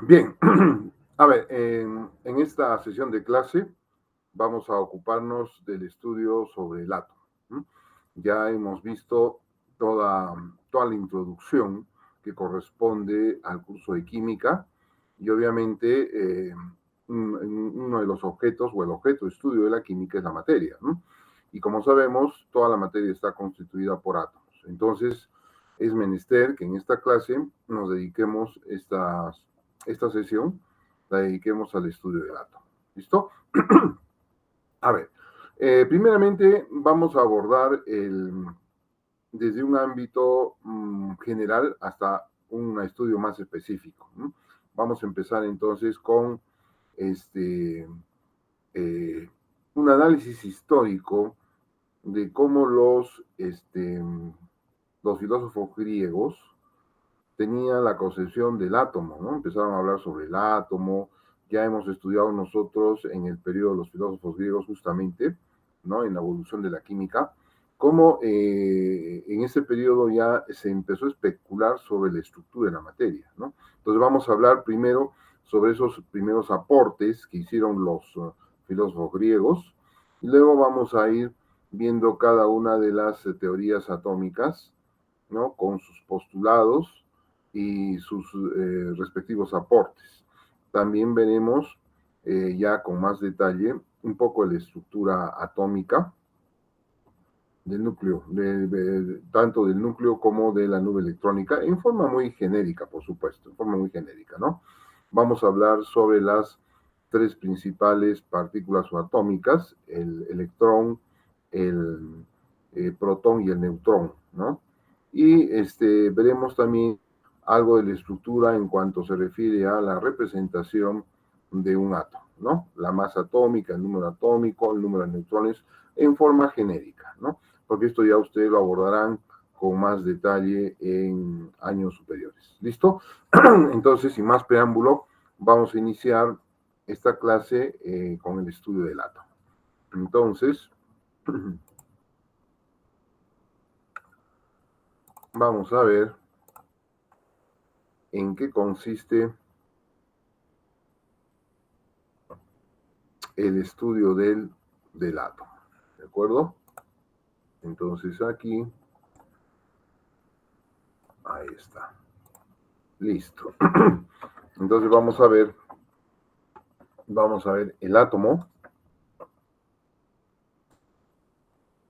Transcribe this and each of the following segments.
Bien, a ver, en esta sesión de clase vamos a ocuparnos del estudio sobre el átomo. Ya hemos visto toda la introducción que corresponde al curso de química y obviamente uno de los objetos o el objeto de estudio de la química es la materia, ¿no? Y como sabemos, toda la materia está constituida por átomos. Entonces, es menester que en esta clase nos dediquemos esta sesión, la dediquemos al estudio del átomo. ¿Listo? A ver, primeramente vamos a abordar desde un ámbito general hasta un estudio más específico. Vamos a empezar entonces con eh, un análisis histórico de cómo los filósofos griegos tenían la concepción del átomo, ¿no? Empezaron a hablar sobre el átomo, ya hemos estudiado nosotros en el periodo de los filósofos griegos justamente, ¿no? En la evolución de la química, cómo en ese periodo ya se empezó a especular sobre la estructura de la materia, ¿no? Entonces vamos a hablar primero sobre esos primeros aportes que hicieron los filósofos griegos, y luego vamos a ir viendo cada una de las teorías atómicas, ¿no? Con sus postulados y sus respectivos aportes. También veremos ya con más detalle un poco de la estructura atómica del núcleo, tanto del núcleo como de la nube electrónica, en forma muy genérica, por supuesto, en forma muy genérica, ¿no? Vamos a hablar sobre las tres principales partículas subatómicas, el electrón, el protón y el neutrón, ¿no? Y veremos también algo de la estructura en cuanto se refiere a la representación de un átomo, ¿no? La masa atómica, el número atómico, el número de neutrones, en forma genérica, ¿no? Porque esto ya ustedes lo abordarán con más detalle en años superiores. ¿Listo? Entonces, sin más preámbulo, vamos a iniciar esta clase con el estudio del átomo. Entonces, vamos a ver en qué consiste el estudio del átomo. ¿De acuerdo? Entonces aquí, ahí está. Listo. Entonces vamos a ver el átomo.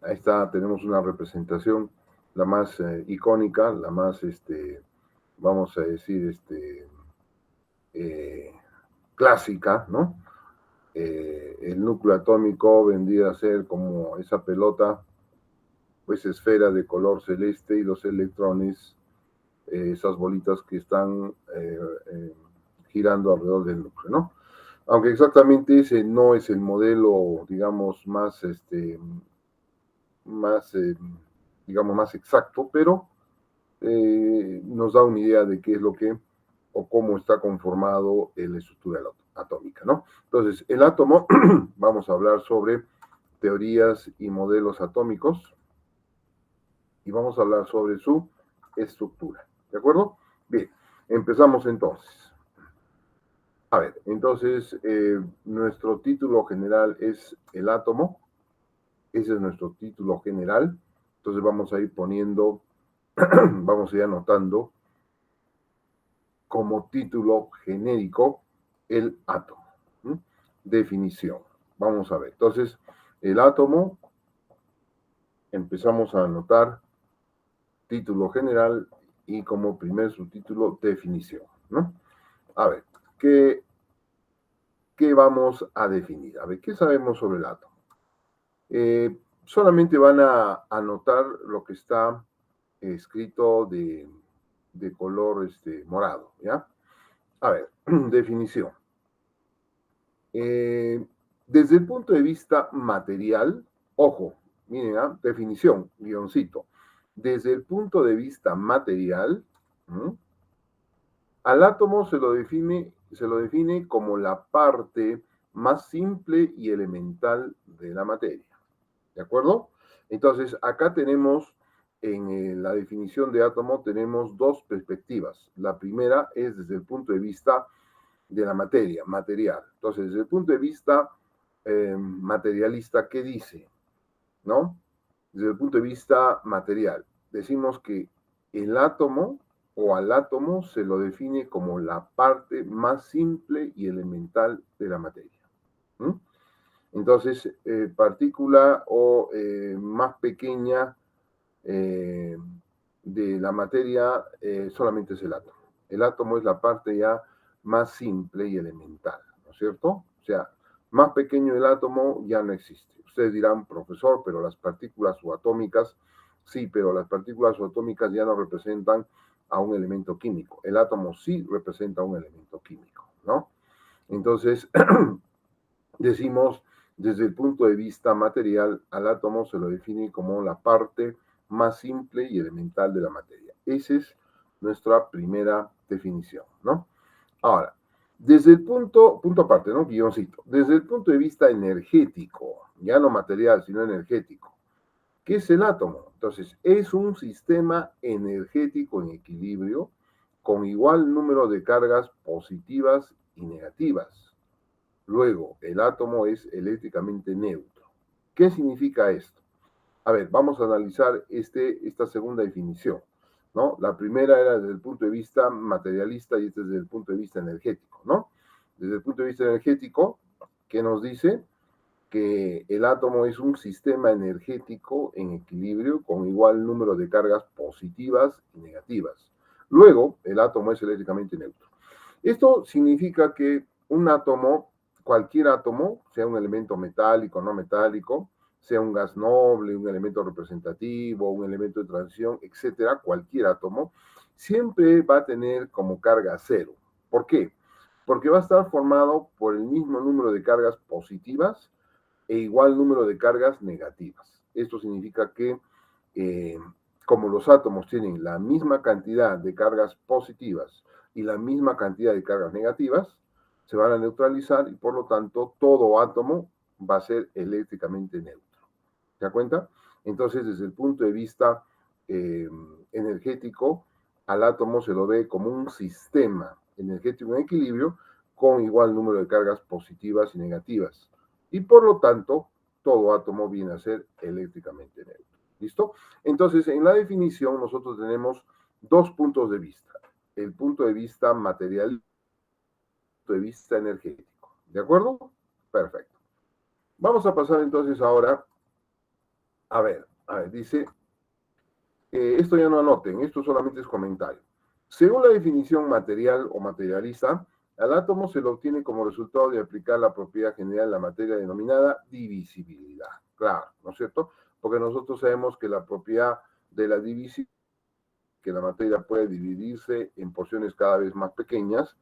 Ahí está, tenemos una representación, la más icónica, la más, vamos a decir, clásica, ¿no? El núcleo atómico vendría a ser como esa pelota, pues esfera de color celeste, y los electrones, esas bolitas que están girando alrededor del núcleo, ¿no? Aunque exactamente ese no es el modelo, digamos, digamos, más exacto, pero nos da una idea de qué es lo que o cómo está conformado la estructura atómica, ¿no? Entonces, el átomo, vamos a hablar sobre teorías y modelos atómicos y vamos a hablar sobre su estructura, ¿de acuerdo? Bien, empezamos entonces. A ver, entonces, nuestro título general es el átomo. Ese es nuestro título general. Entonces vamos a ir poniendo, vamos a ir anotando como título genérico el átomo. ¿Mm? Definición. Vamos a ver. Entonces, el átomo, empezamos a anotar título general y como primer subtítulo, definición, ¿no? A ver, ¿qué vamos a definir? A ver, ¿qué sabemos sobre el átomo? Solamente van a anotar lo que está escrito de color morado, ¿ya? A ver, definición. Desde el punto de vista material, ojo, miren, definición, guioncito. Desde el punto de vista material, al átomo se lo define como la parte más simple y elemental de la materia. ¿De acuerdo? Entonces, acá tenemos, en la definición de átomo, tenemos dos perspectivas. La primera es desde el punto de vista de la materia, material. Entonces, desde el punto de vista materialista, ¿qué dice? ¿No? Desde el punto de vista material, decimos que el átomo o al átomo se lo define como la parte más simple y elemental de la materia. ¿Mm? Entonces, partícula o más pequeña eh, de la materia solamente es el átomo. El átomo es la parte ya más simple y elemental, ¿no es cierto? O sea, más pequeño el átomo ya no existe. Ustedes dirán, profesor, pero las partículas subatómicas, sí, pero las partículas subatómicas ya no representan a un elemento químico. El átomo sí representa un elemento químico, ¿no? Entonces, decimos, desde el punto de vista material, al átomo se lo define como la parte más simple y elemental de la materia. Esa es nuestra primera definición, ¿no? Ahora, desde el punto aparte, ¿no? Guioncito. Desde el punto de vista energético, ya no material, sino energético. ¿Qué es el átomo? Entonces, es un sistema energético en equilibrio con igual número de cargas positivas y negativas. Luego, el átomo es eléctricamente neutro. ¿Qué significa esto? A ver, vamos a analizar esta segunda definición, ¿no? La primera era desde el punto de vista materialista y esta es desde el punto de vista energético, ¿no? Desde el punto de vista energético, ¿qué nos dice? Que el átomo es un sistema energético en equilibrio con igual número de cargas positivas y negativas. Luego, el átomo es eléctricamente neutro. Esto significa que un átomo, cualquier átomo, sea un elemento metálico o no metálico, sea un gas noble, un elemento representativo, un elemento de transición, etcétera, cualquier átomo, siempre va a tener como carga cero. ¿Por qué? Porque va a estar formado por el mismo número de cargas positivas e igual número de cargas negativas. Esto significa que eh, como los átomos tienen la misma cantidad de cargas positivas y la misma cantidad de cargas negativas, se van a neutralizar y por lo tanto todo átomo va a ser eléctricamente neutro. ¿Se da cuenta? Entonces, desde el punto de vista eh, energético, al átomo se lo ve como un sistema energético en equilibrio con igual número de cargas positivas y negativas. Y por lo tanto, todo átomo viene a ser eléctricamente neutro. ¿Listo? Entonces, en la definición nosotros tenemos dos puntos de vista. El punto de vista material y el punto de vista energético. ¿De acuerdo? Perfecto. Vamos a pasar entonces ahora, a ver, dice, esto ya no anoten, esto solamente es comentario. Según la definición material o materialista, al átomo se lo obtiene como resultado de aplicar la propiedad general de la materia denominada divisibilidad. Claro, ¿no es cierto? Porque nosotros sabemos que la propiedad de la divisibilidad, que la materia puede dividirse en porciones cada vez más pequeñas,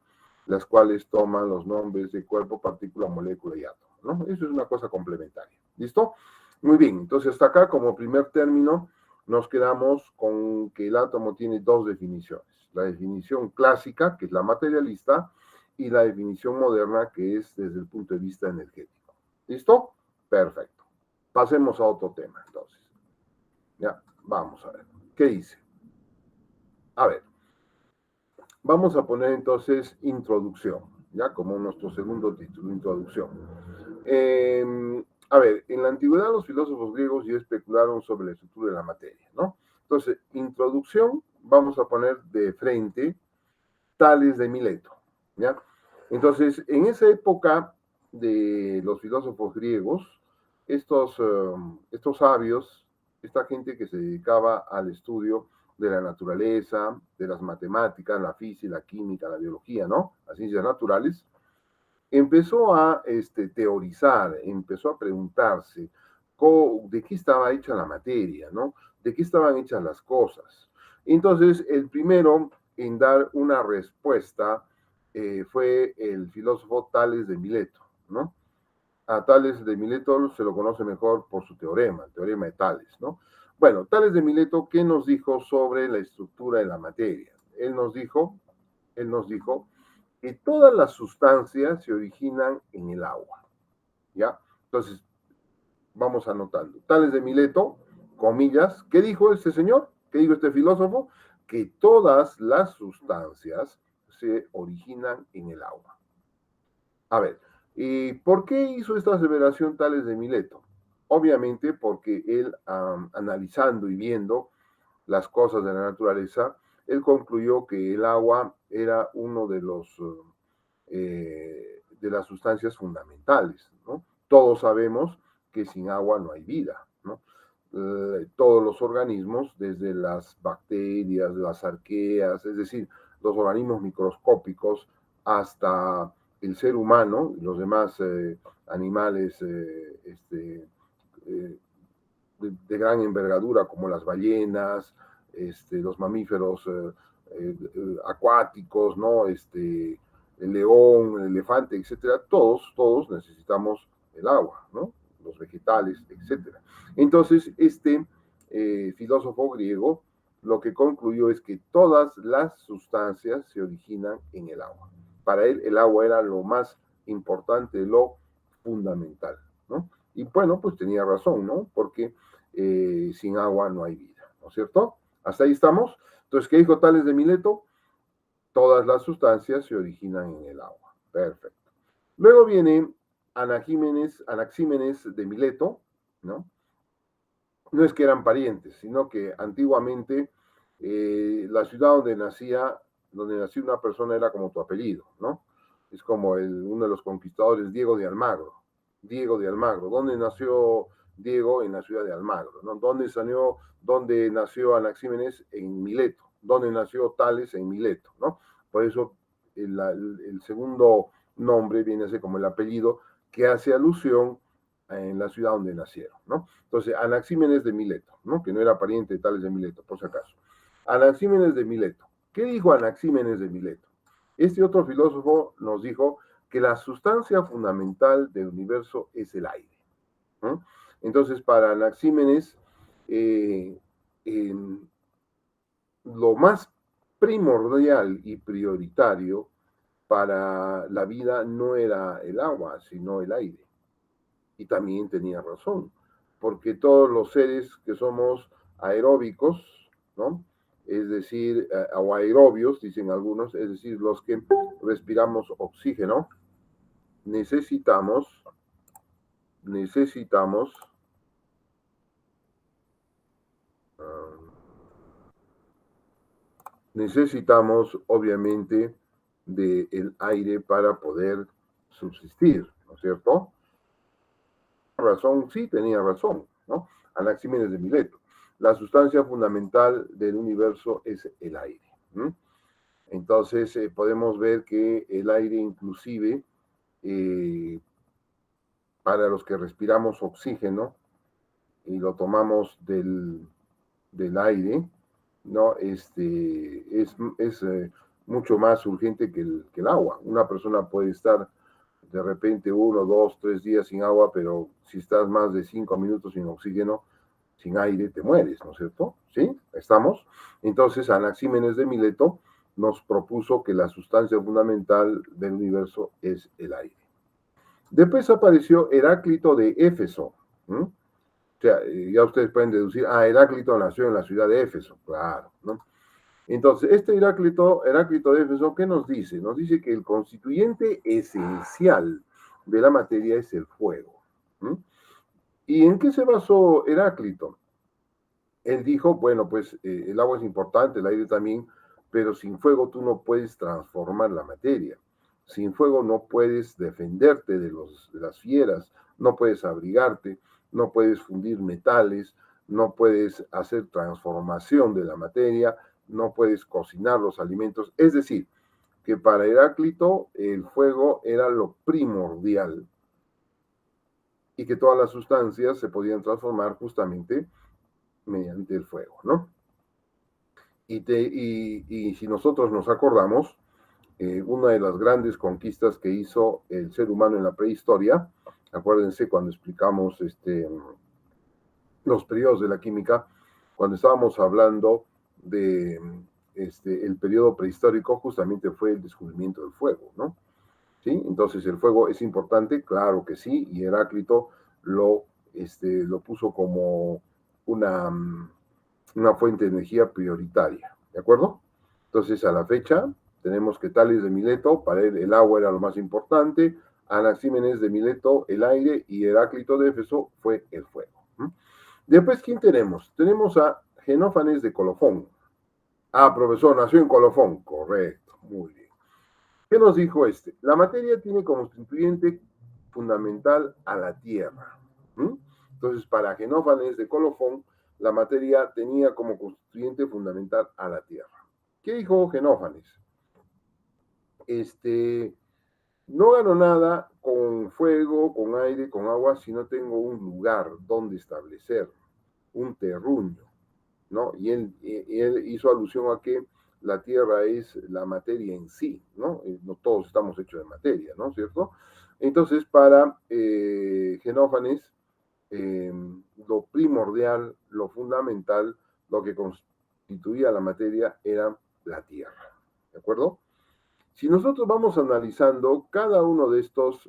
las cuales toman los nombres de cuerpo, partícula, molécula y átomo, ¿no? Eso es una cosa complementaria. ¿Listo? Muy bien, entonces hasta acá como primer término nos quedamos con que el átomo tiene dos definiciones. La definición clásica, que es la materialista, y la definición moderna, que es desde el punto de vista energético. ¿Listo? Perfecto. Pasemos a otro tema, entonces. Ya, vamos a ver. ¿Qué dice? A ver, vamos a poner entonces introducción, ya como nuestro segundo título, introducción. A ver, en la antigüedad los filósofos griegos ya especularon sobre la estructura de la materia, ¿no? Entonces, introducción, vamos a poner de frente Tales de Mileto, ¿ya? Entonces, en esa época de los filósofos griegos, estos sabios, esta gente que se dedicaba al estudio de la naturaleza, de las matemáticas, la física, la química, la biología, ¿no? Las ciencias naturales, empezó a teorizar, empezó a preguntarse de qué estaba hecha la materia, ¿no? De qué estaban hechas las cosas. Entonces, el primero en dar una respuesta fue el filósofo Tales de Mileto, ¿no? A Tales de Mileto se lo conoce mejor por su teorema, el teorema de Tales, ¿no? Bueno, Tales de Mileto, ¿qué nos dijo sobre la estructura de la materia? Él nos dijo que todas las sustancias se originan en el agua, ¿ya? Entonces, vamos anotando. Tales de Mileto comillas, ¿qué dijo este señor? ¿Qué dijo este filósofo? Que todas las sustancias se originan en el agua. A ver, ¿por qué hizo esta aseveración Tales de Mileto? Obviamente porque él, analizando y viendo las cosas de la naturaleza, él concluyó que el agua era uno de las sustancias fundamentales, ¿no? Todos sabemos que sin agua no hay vida, ¿no? Todos los organismos, desde las bacterias, las arqueas, es decir, los organismos microscópicos, hasta el ser humano y los demás animales eh, gran envergadura, como las ballenas, los mamíferos acuáticos, ¿no? El león, el elefante, etcétera, todos necesitamos el agua, ¿no? Los vegetales, etcétera. Entonces, filósofo griego lo que concluyó es que todas las sustancias se originan en el agua. Para él, el agua era lo más importante, lo fundamental, ¿no? Y bueno, pues tenía razón, ¿no? Porque sin agua no hay vida, ¿no es cierto? ¿Hasta ahí estamos? Entonces, ¿qué dijo Tales de Mileto? Todas las sustancias se originan en el agua. Perfecto. Luego viene Anaxímenes de Mileto, ¿no? No es que eran parientes, sino que antiguamente la ciudad donde nació una persona era como tu apellido, ¿no? Es como uno de los conquistadores, Diego de Almagro. Diego de Almagro. ¿Dónde nació Diego? En la ciudad de Almagro, ¿no? ¿Dónde nació Anaxímenes? En Mileto. ¿Dónde nació Tales? En Mileto, ¿no? Por eso el segundo nombre viene a ser como el apellido, que hace alusión en la ciudad donde nacieron, ¿no? Entonces, Anaxímenes de Mileto, ¿no? Que no era pariente de Tales de Mileto, por si acaso. Anaxímenes de Mileto. ¿Qué dijo Anaxímenes de Mileto? Este otro filósofo nos dijo que la sustancia fundamental del universo es el aire, ¿no? Entonces, para Anaxímenes, eh, eh, lo más primordial y prioritario para la vida no era el agua, sino el aire. Y también tenía razón, porque todos los seres que somos aeróbicos, ¿no? Es decir, o aerobios, dicen algunos, es decir, los que respiramos oxígeno, necesitamos, necesitamos, uh, necesitamos obviamente del aire para poder subsistir, ¿no es cierto? Razón, sí, tenía razón, ¿no? Anaxímenes de Mileto. La sustancia fundamental del universo es el aire. ¿Mm? Entonces, podemos ver que el aire inclusive, eh, para los que respiramos oxígeno y lo tomamos del aire, ¿no? Es mucho más urgente que el agua. Una persona puede estar de repente 1, 2, 3 días sin agua, pero si estás más de 5 minutos sin oxígeno, sin aire, te mueres, ¿no es cierto? ¿Sí? ¿Estamos? Entonces, Anaxímenes de Mileto nos propuso que la sustancia fundamental del universo es el aire. Después apareció Heráclito de Éfeso. ¿Mm? O sea, ya ustedes pueden deducir, Heráclito nació en la ciudad de Éfeso, claro, ¿no? Entonces, este Heráclito de Éfeso, ¿qué nos dice? Nos dice que el constituyente esencial de la materia es el fuego. ¿Mm? ¿Y en qué se basó Heráclito? Él dijo, bueno, pues el agua es importante, el aire también, pero sin fuego tú no puedes transformar la materia. Sin fuego no puedes defenderte de las fieras, no puedes abrigarte, no puedes fundir metales, no puedes hacer transformación de la materia, no puedes cocinar los alimentos. Es decir, que para Heráclito el fuego era lo primordial y que todas las sustancias se podían transformar justamente mediante el fuego, ¿no? Y si nosotros nos acordamos, una de las grandes conquistas que hizo el ser humano en la prehistoria, acuérdense cuando explicamos los periodos de la química, cuando estábamos hablando de el periodo prehistórico, justamente fue el descubrimiento del fuego, ¿no? ¿Sí? Entonces, ¿el fuego es importante? Claro que sí, y Heráclito lo puso como una, una fuente de energía prioritaria, ¿de acuerdo? Entonces, a la fecha, tenemos que Tales de Mileto, para él el agua era lo más importante, Anaxímenes de Mileto, el aire, y Heráclito de Éfeso fue el fuego. Después, ¿quién tenemos? Tenemos a Genófanes de Colofón. Ah, profesor, nació en Colofón. Correcto, muy bien. ¿Qué nos dijo este? La materia tiene como constituyente fundamental a la Tierra. Entonces, para Genófanes de Colofón, la materia tenía como constituyente fundamental a la Tierra. ¿Qué dijo Genófanes? No gano nada con fuego, con aire, con agua, si no tengo un lugar donde establecer, un terruño, ¿no? Y él hizo alusión a que la Tierra es la materia en sí, ¿no? No todos estamos hechos de materia, ¿no? ¿Cierto? Entonces, para Genófanes, lo primordial, lo fundamental, lo que constituía la materia era la Tierra, ¿de acuerdo? Si nosotros vamos analizando cada uno de estos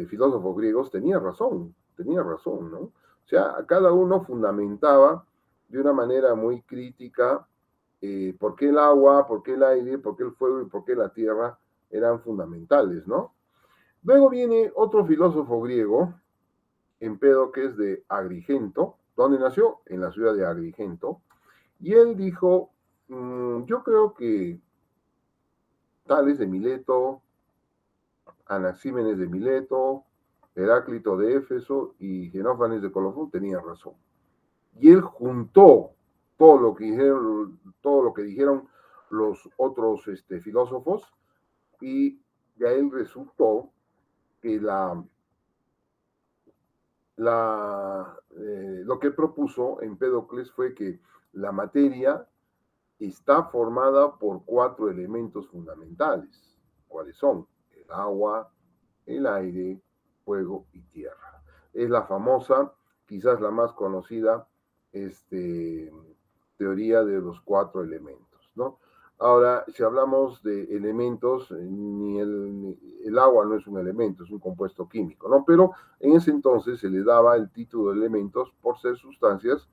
filósofos griegos, tenía razón, ¿no? O sea, cada uno fundamentaba de una manera muy crítica por qué el agua, por qué el aire, por qué el fuego y por qué la tierra eran fundamentales, ¿no? Luego viene otro filósofo griego, Empédocles de Agrigento. ¿Dónde nació? En la ciudad de Agrigento. Y él dijo, yo creo que Tales de Mileto, Anaxímenes de Mileto, Heráclito de Éfeso y Genófanes de Colofón tenían razón. Y él juntó todo lo que dijeron los otros filósofos, y de ahí resultó que lo que propuso Empédocles fue que la materia está formada por 4 elementos fundamentales. ¿Cuáles son? El agua, el aire, fuego y tierra. Es la famosa, quizás la más conocida, teoría de los 4 elementos, ¿no? Ahora, si hablamos de elementos, ni el agua no es un elemento, es un compuesto químico, ¿no? Pero en ese entonces se le daba el título de elementos por ser sustancias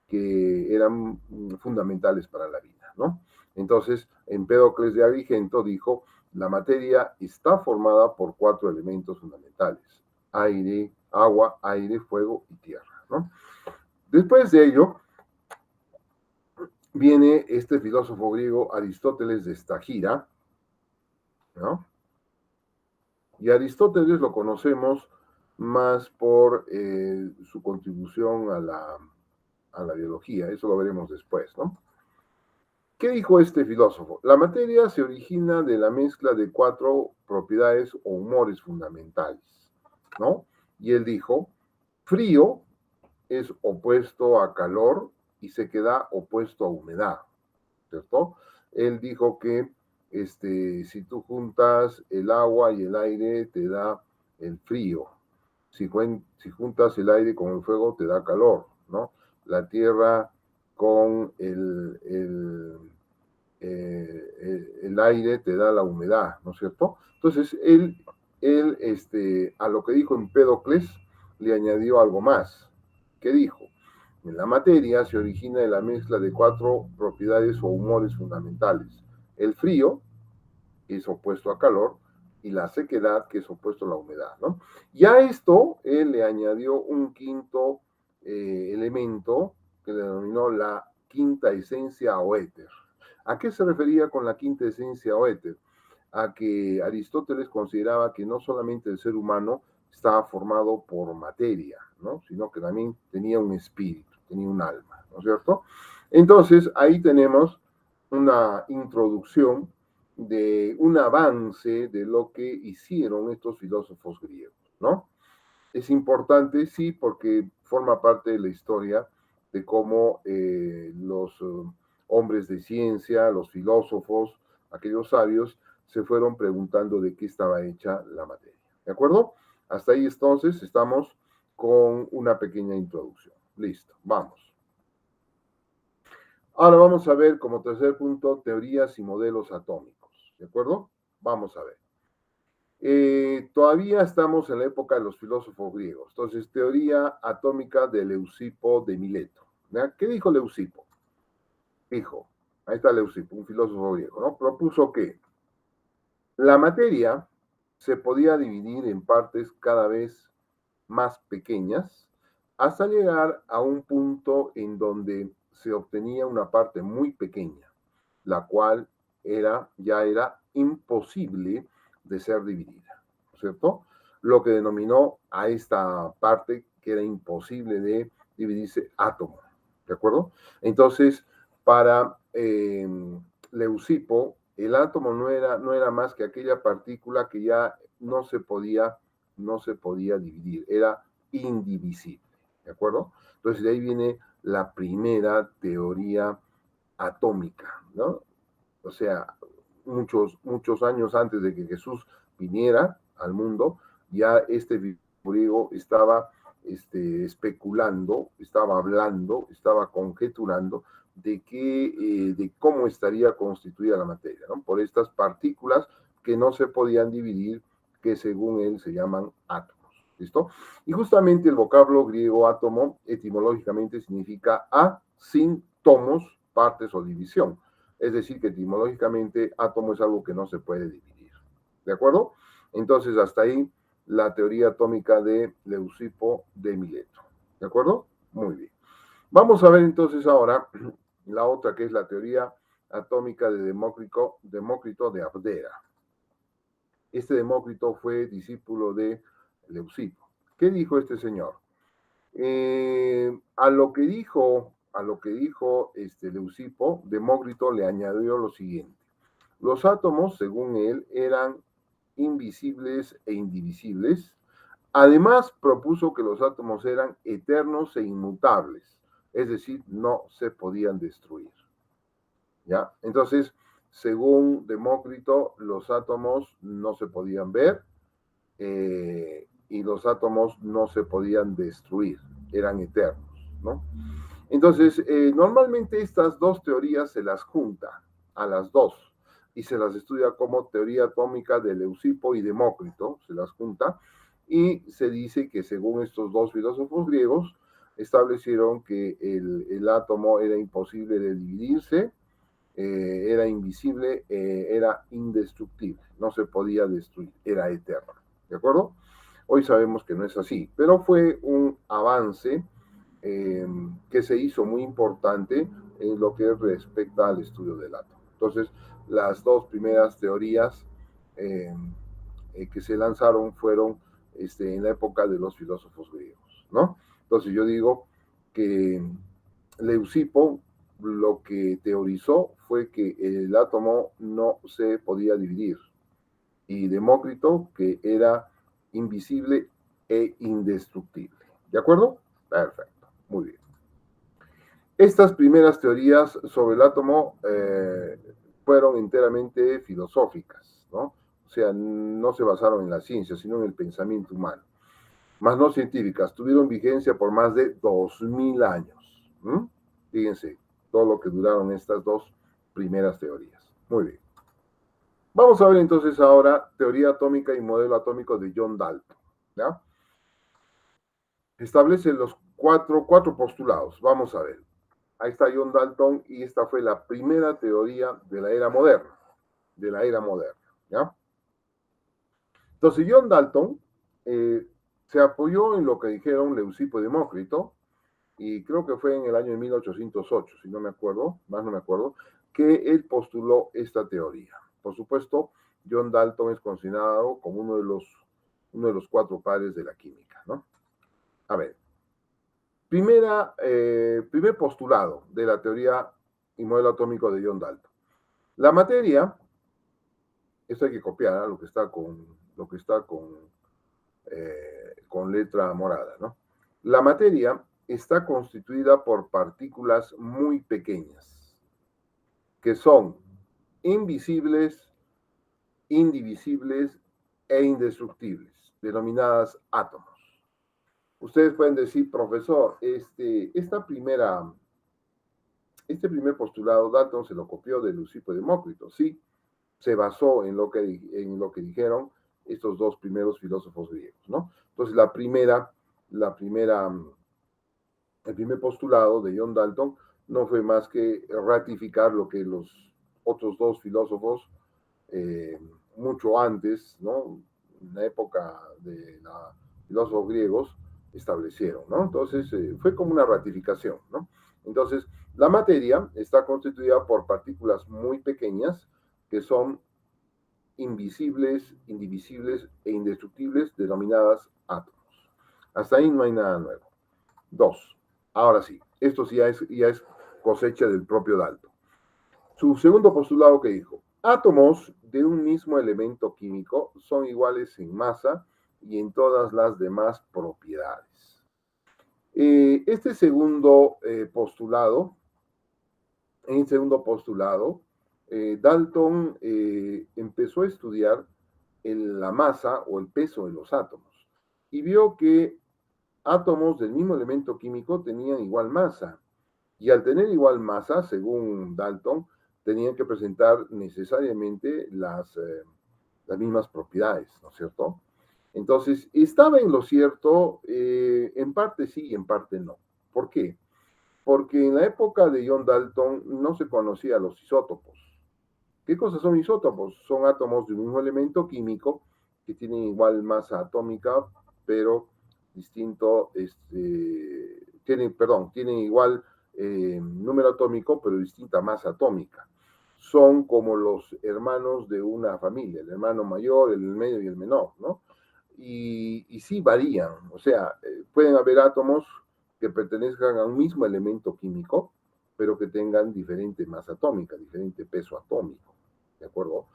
que eran fundamentales para la vida, ¿no? Entonces, Empédocles de Agrigento dijo, la materia está formada por 4 elementos fundamentales: aire, agua, aire, fuego y tierra, ¿no? Después de ello, viene este filósofo griego Aristóteles de Estagira, ¿no? Y Aristóteles lo conocemos más por su contribución a la biología, eso lo veremos después, ¿no? ¿Qué dijo este filósofo? La materia se origina de la mezcla de 4 propiedades o humores fundamentales, ¿no? Y él dijo, frío es opuesto a calor y sequedad opuesto a humedad, ¿cierto? Él dijo que si tú juntas el agua y el aire te da el frío, si juntas el aire con el fuego te da calor, ¿no? La tierra con el aire te da la humedad, ¿no es cierto? Entonces, a lo que dijo Empédocles, le añadió algo más. ¿Qué dijo? En la materia se origina de la mezcla de 4 propiedades o humores fundamentales. El frío, que es opuesto a calor, y la sequedad, que es opuesto a la humedad, ¿no? Y a esto, él le añadió un quinto elemento que le denominó la quinta esencia o éter. ¿A qué se refería con la quinta esencia o éter? A que Aristóteles consideraba que no solamente el ser humano estaba formado por materia, ¿no? Sino que también tenía un espíritu, tenía un alma, ¿no es cierto? Entonces, ahí tenemos una introducción de un avance de lo que hicieron estos filósofos griegos, ¿no? Es importante, sí, porque forma parte de la historia de cómo los hombres de ciencia, los filósofos, aquellos sabios, se fueron preguntando de qué estaba hecha la materia. ¿De acuerdo? Hasta ahí entonces estamos con una pequeña introducción. Listo, vamos. Ahora vamos a ver como tercer punto teorías y modelos atómicos. ¿De acuerdo? Vamos a ver. Todavía estamos en la época de los filósofos griegos. Entonces, teoría atómica de Leucipo de Mileto. ¿Ya? ¿Qué dijo Leucipo? Dijo, ahí está Leucipo, un filósofo griego, ¿no? Propuso que la materia se podía dividir en partes cada vez más pequeñas hasta llegar a un punto en donde se obtenía una parte muy pequeña, la cual ya era imposible de ser dividida, ¿cierto? Lo que denominó a esta parte que era imposible de dividirse átomo, ¿de acuerdo? Entonces, para Leucipo, el átomo no era más que aquella partícula que ya no se podía dividir, era indivisible, ¿de acuerdo? Entonces de ahí viene la primera teoría atómica, ¿no? O sea, muchos años antes de que Jesús viniera al mundo, ya este griego estaba especulando, estaba hablando, estaba conjeturando de cómo estaría constituida la materia, ¿no? Por estas partículas que no se podían dividir, que según él se llaman átomos. ¿Listo? Y justamente el vocablo griego átomo etimológicamente significa sin tomos, partes o división. Es decir, que etimológicamente átomo es algo que no se puede dividir. ¿De acuerdo? Entonces, hasta ahí la teoría atómica de Leucipo de Mileto. ¿De acuerdo? Muy bien. Vamos a ver entonces ahora la otra, que es la teoría atómica de Demócrito de Abdera. Este Demócrito fue discípulo de Leucipo. ¿Qué dijo este señor? A lo que dijo Leucipo, Demócrito le añadió lo siguiente. Los átomos, según él, eran invisibles e indivisibles. Además, propuso que los átomos eran eternos e inmutables, es decir, no se podían destruir. ¿Ya? Entonces, según Demócrito, los átomos no se podían ver, y los átomos no se podían destruir, eran eternos, ¿no? Entonces, normalmente estas dos teorías se las junta a las dos y se las estudia como teoría atómica de Leucipo y Demócrito, se las junta, y se dice que según estos dos filósofos griegos establecieron que el átomo era imposible de dividirse, era invisible, era indestructible, no se podía destruir, era eterno, ¿de acuerdo? Hoy sabemos que no es así, pero fue un avance que se hizo muy importante en lo que respecta al estudio del átomo. Entonces, las dos primeras teorías eh, que se lanzaron fueron en la época de los filósofos griegos, ¿no? Entonces yo digo que Leucipo lo que teorizó fue que el átomo no se podía dividir, y Demócrito que era invisible e indestructible. ¿De acuerdo? Perfecto, muy bien. Estas primeras teorías sobre el átomo fueron enteramente filosóficas, ¿no? O sea, no se basaron en la ciencia, sino en el pensamiento humano. Más no científicas, tuvieron vigencia por más de 2000 años. Fíjense, todo lo que duraron estas dos primeras teorías. Muy bien. Vamos a ver entonces ahora teoría atómica y modelo atómico de John Dalton, ¿ya? Establece los cuatro postulados. Vamos a ver. Ahí está John Dalton y esta fue la primera teoría de la era moderna, ¿ya? Entonces John Dalton se apoyó en lo que dijeron Leucipo y Demócrito, y creo que fue en el año de 1808, si no me acuerdo, más no me acuerdo, que él postuló esta teoría. Por supuesto, John Dalton es considerado como uno de los cuatro padres de la química, ¿no? A ver, primer postulado de la teoría y modelo atómico de John Dalton. La materia, esto hay que copiar, ¿eh? Con letra morada, ¿no? La materia está constituida por partículas muy pequeñas, que son invisibles, indivisibles e indestructibles, denominadas átomos. Ustedes pueden decir, profesor, este primer postulado Dalton se lo copió de Leucipo y Demócrito. Sí, se basó en lo que dijeron, estos dos primeros filósofos griegos, ¿no? Entonces, el primer postulado de John Dalton no fue más que ratificar lo que los otros dos filósofos eh, mucho antes, ¿no? En la época de los filósofos griegos establecieron, ¿no? Entonces, fue como una ratificación, ¿no? Entonces, la materia está constituida por partículas muy pequeñas que son invisibles, indivisibles e indestructibles, denominadas átomos. Hasta ahí no hay nada nuevo. Dos. Ahora sí, esto sí ya es cosecha del propio Dalton. Su segundo postulado que dijo, átomos de un mismo elemento químico son iguales en masa y en todas las demás propiedades. Este segundo postulado, en el segundo postulado, Dalton empezó a estudiar la masa o el peso de los átomos y vio que átomos del mismo elemento químico tenían igual masa. Y al tener igual masa, según Dalton, tenían que presentar necesariamente las mismas propiedades, ¿no es cierto? Entonces, estaba en lo cierto, en parte sí y en parte no. ¿Por qué? Porque en la época de John Dalton no se conocían los isótopos. ¿Qué cosas son isótopos? Son átomos de un mismo elemento químico que tienen igual masa atómica, pero distinto, tienen igual número atómico, pero distinta masa atómica. Son como los hermanos de una familia, el hermano mayor, el medio y el menor, ¿no? Y sí varían, o sea, pueden haber átomos que pertenezcan a un mismo elemento químico, pero que tengan diferente masa atómica, diferente peso atómico, ¿de acuerdo?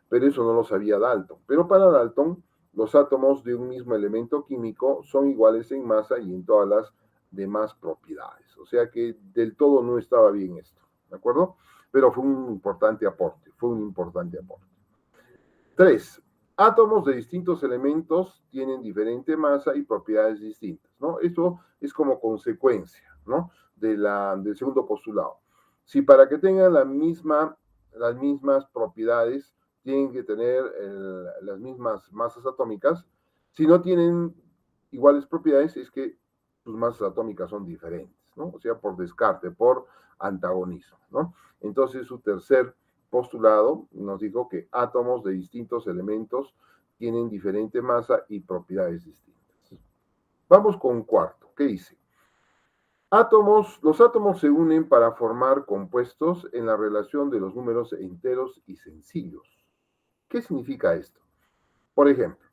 Pero eso no lo sabía Dalton. Pero para Dalton, los átomos de un mismo elemento químico son iguales en masa y en todas las demás propiedades. O sea que del todo no estaba bien esto, ¿de acuerdo? Pero fue un importante aporte, fue un importante aporte. 3. Átomos de distintos elementos tienen diferente masa y propiedades distintas, ¿no? Esto es como consecuencia, ¿no? Del segundo postulado. Si para que tengan las mismas propiedades tienen que tener las mismas masas atómicas, si no tienen iguales propiedades es que sus masas atómicas son diferentes, ¿no? O sea, por descarte, por antagonismo, ¿no? Entonces, su tercer postulado nos dijo que átomos de distintos elementos tienen diferente masa y propiedades distintas. Vamos con cuarto. ¿Qué dice? Los átomos se unen para formar compuestos en la relación de los números enteros y sencillos. ¿Qué significa esto? Por ejemplo,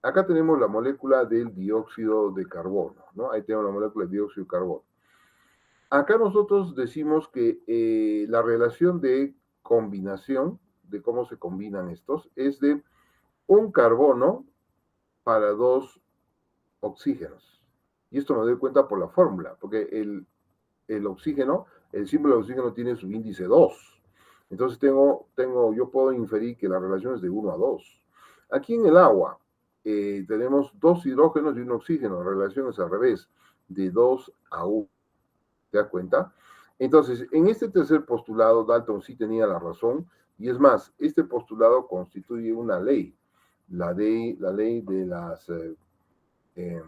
acá tenemos la molécula del dióxido de carbono, ¿no? Ahí tenemos la molécula de dióxido de carbono. Acá nosotros decimos que la relación de combinación, de cómo se combinan estos, es de un carbono para dos oxígenos. Y esto me doy cuenta por la fórmula, porque el oxígeno, el símbolo de oxígeno tiene su índice 2. Entonces yo puedo inferir que la relación es de 1 a 2. Aquí en el agua tenemos dos hidrógenos y un oxígeno, la relación es al revés, de 2 a 1. ¿Te das cuenta? Entonces, en este tercer postulado, Dalton sí tenía la razón, y es más, este postulado constituye una ley, la ley de las eh,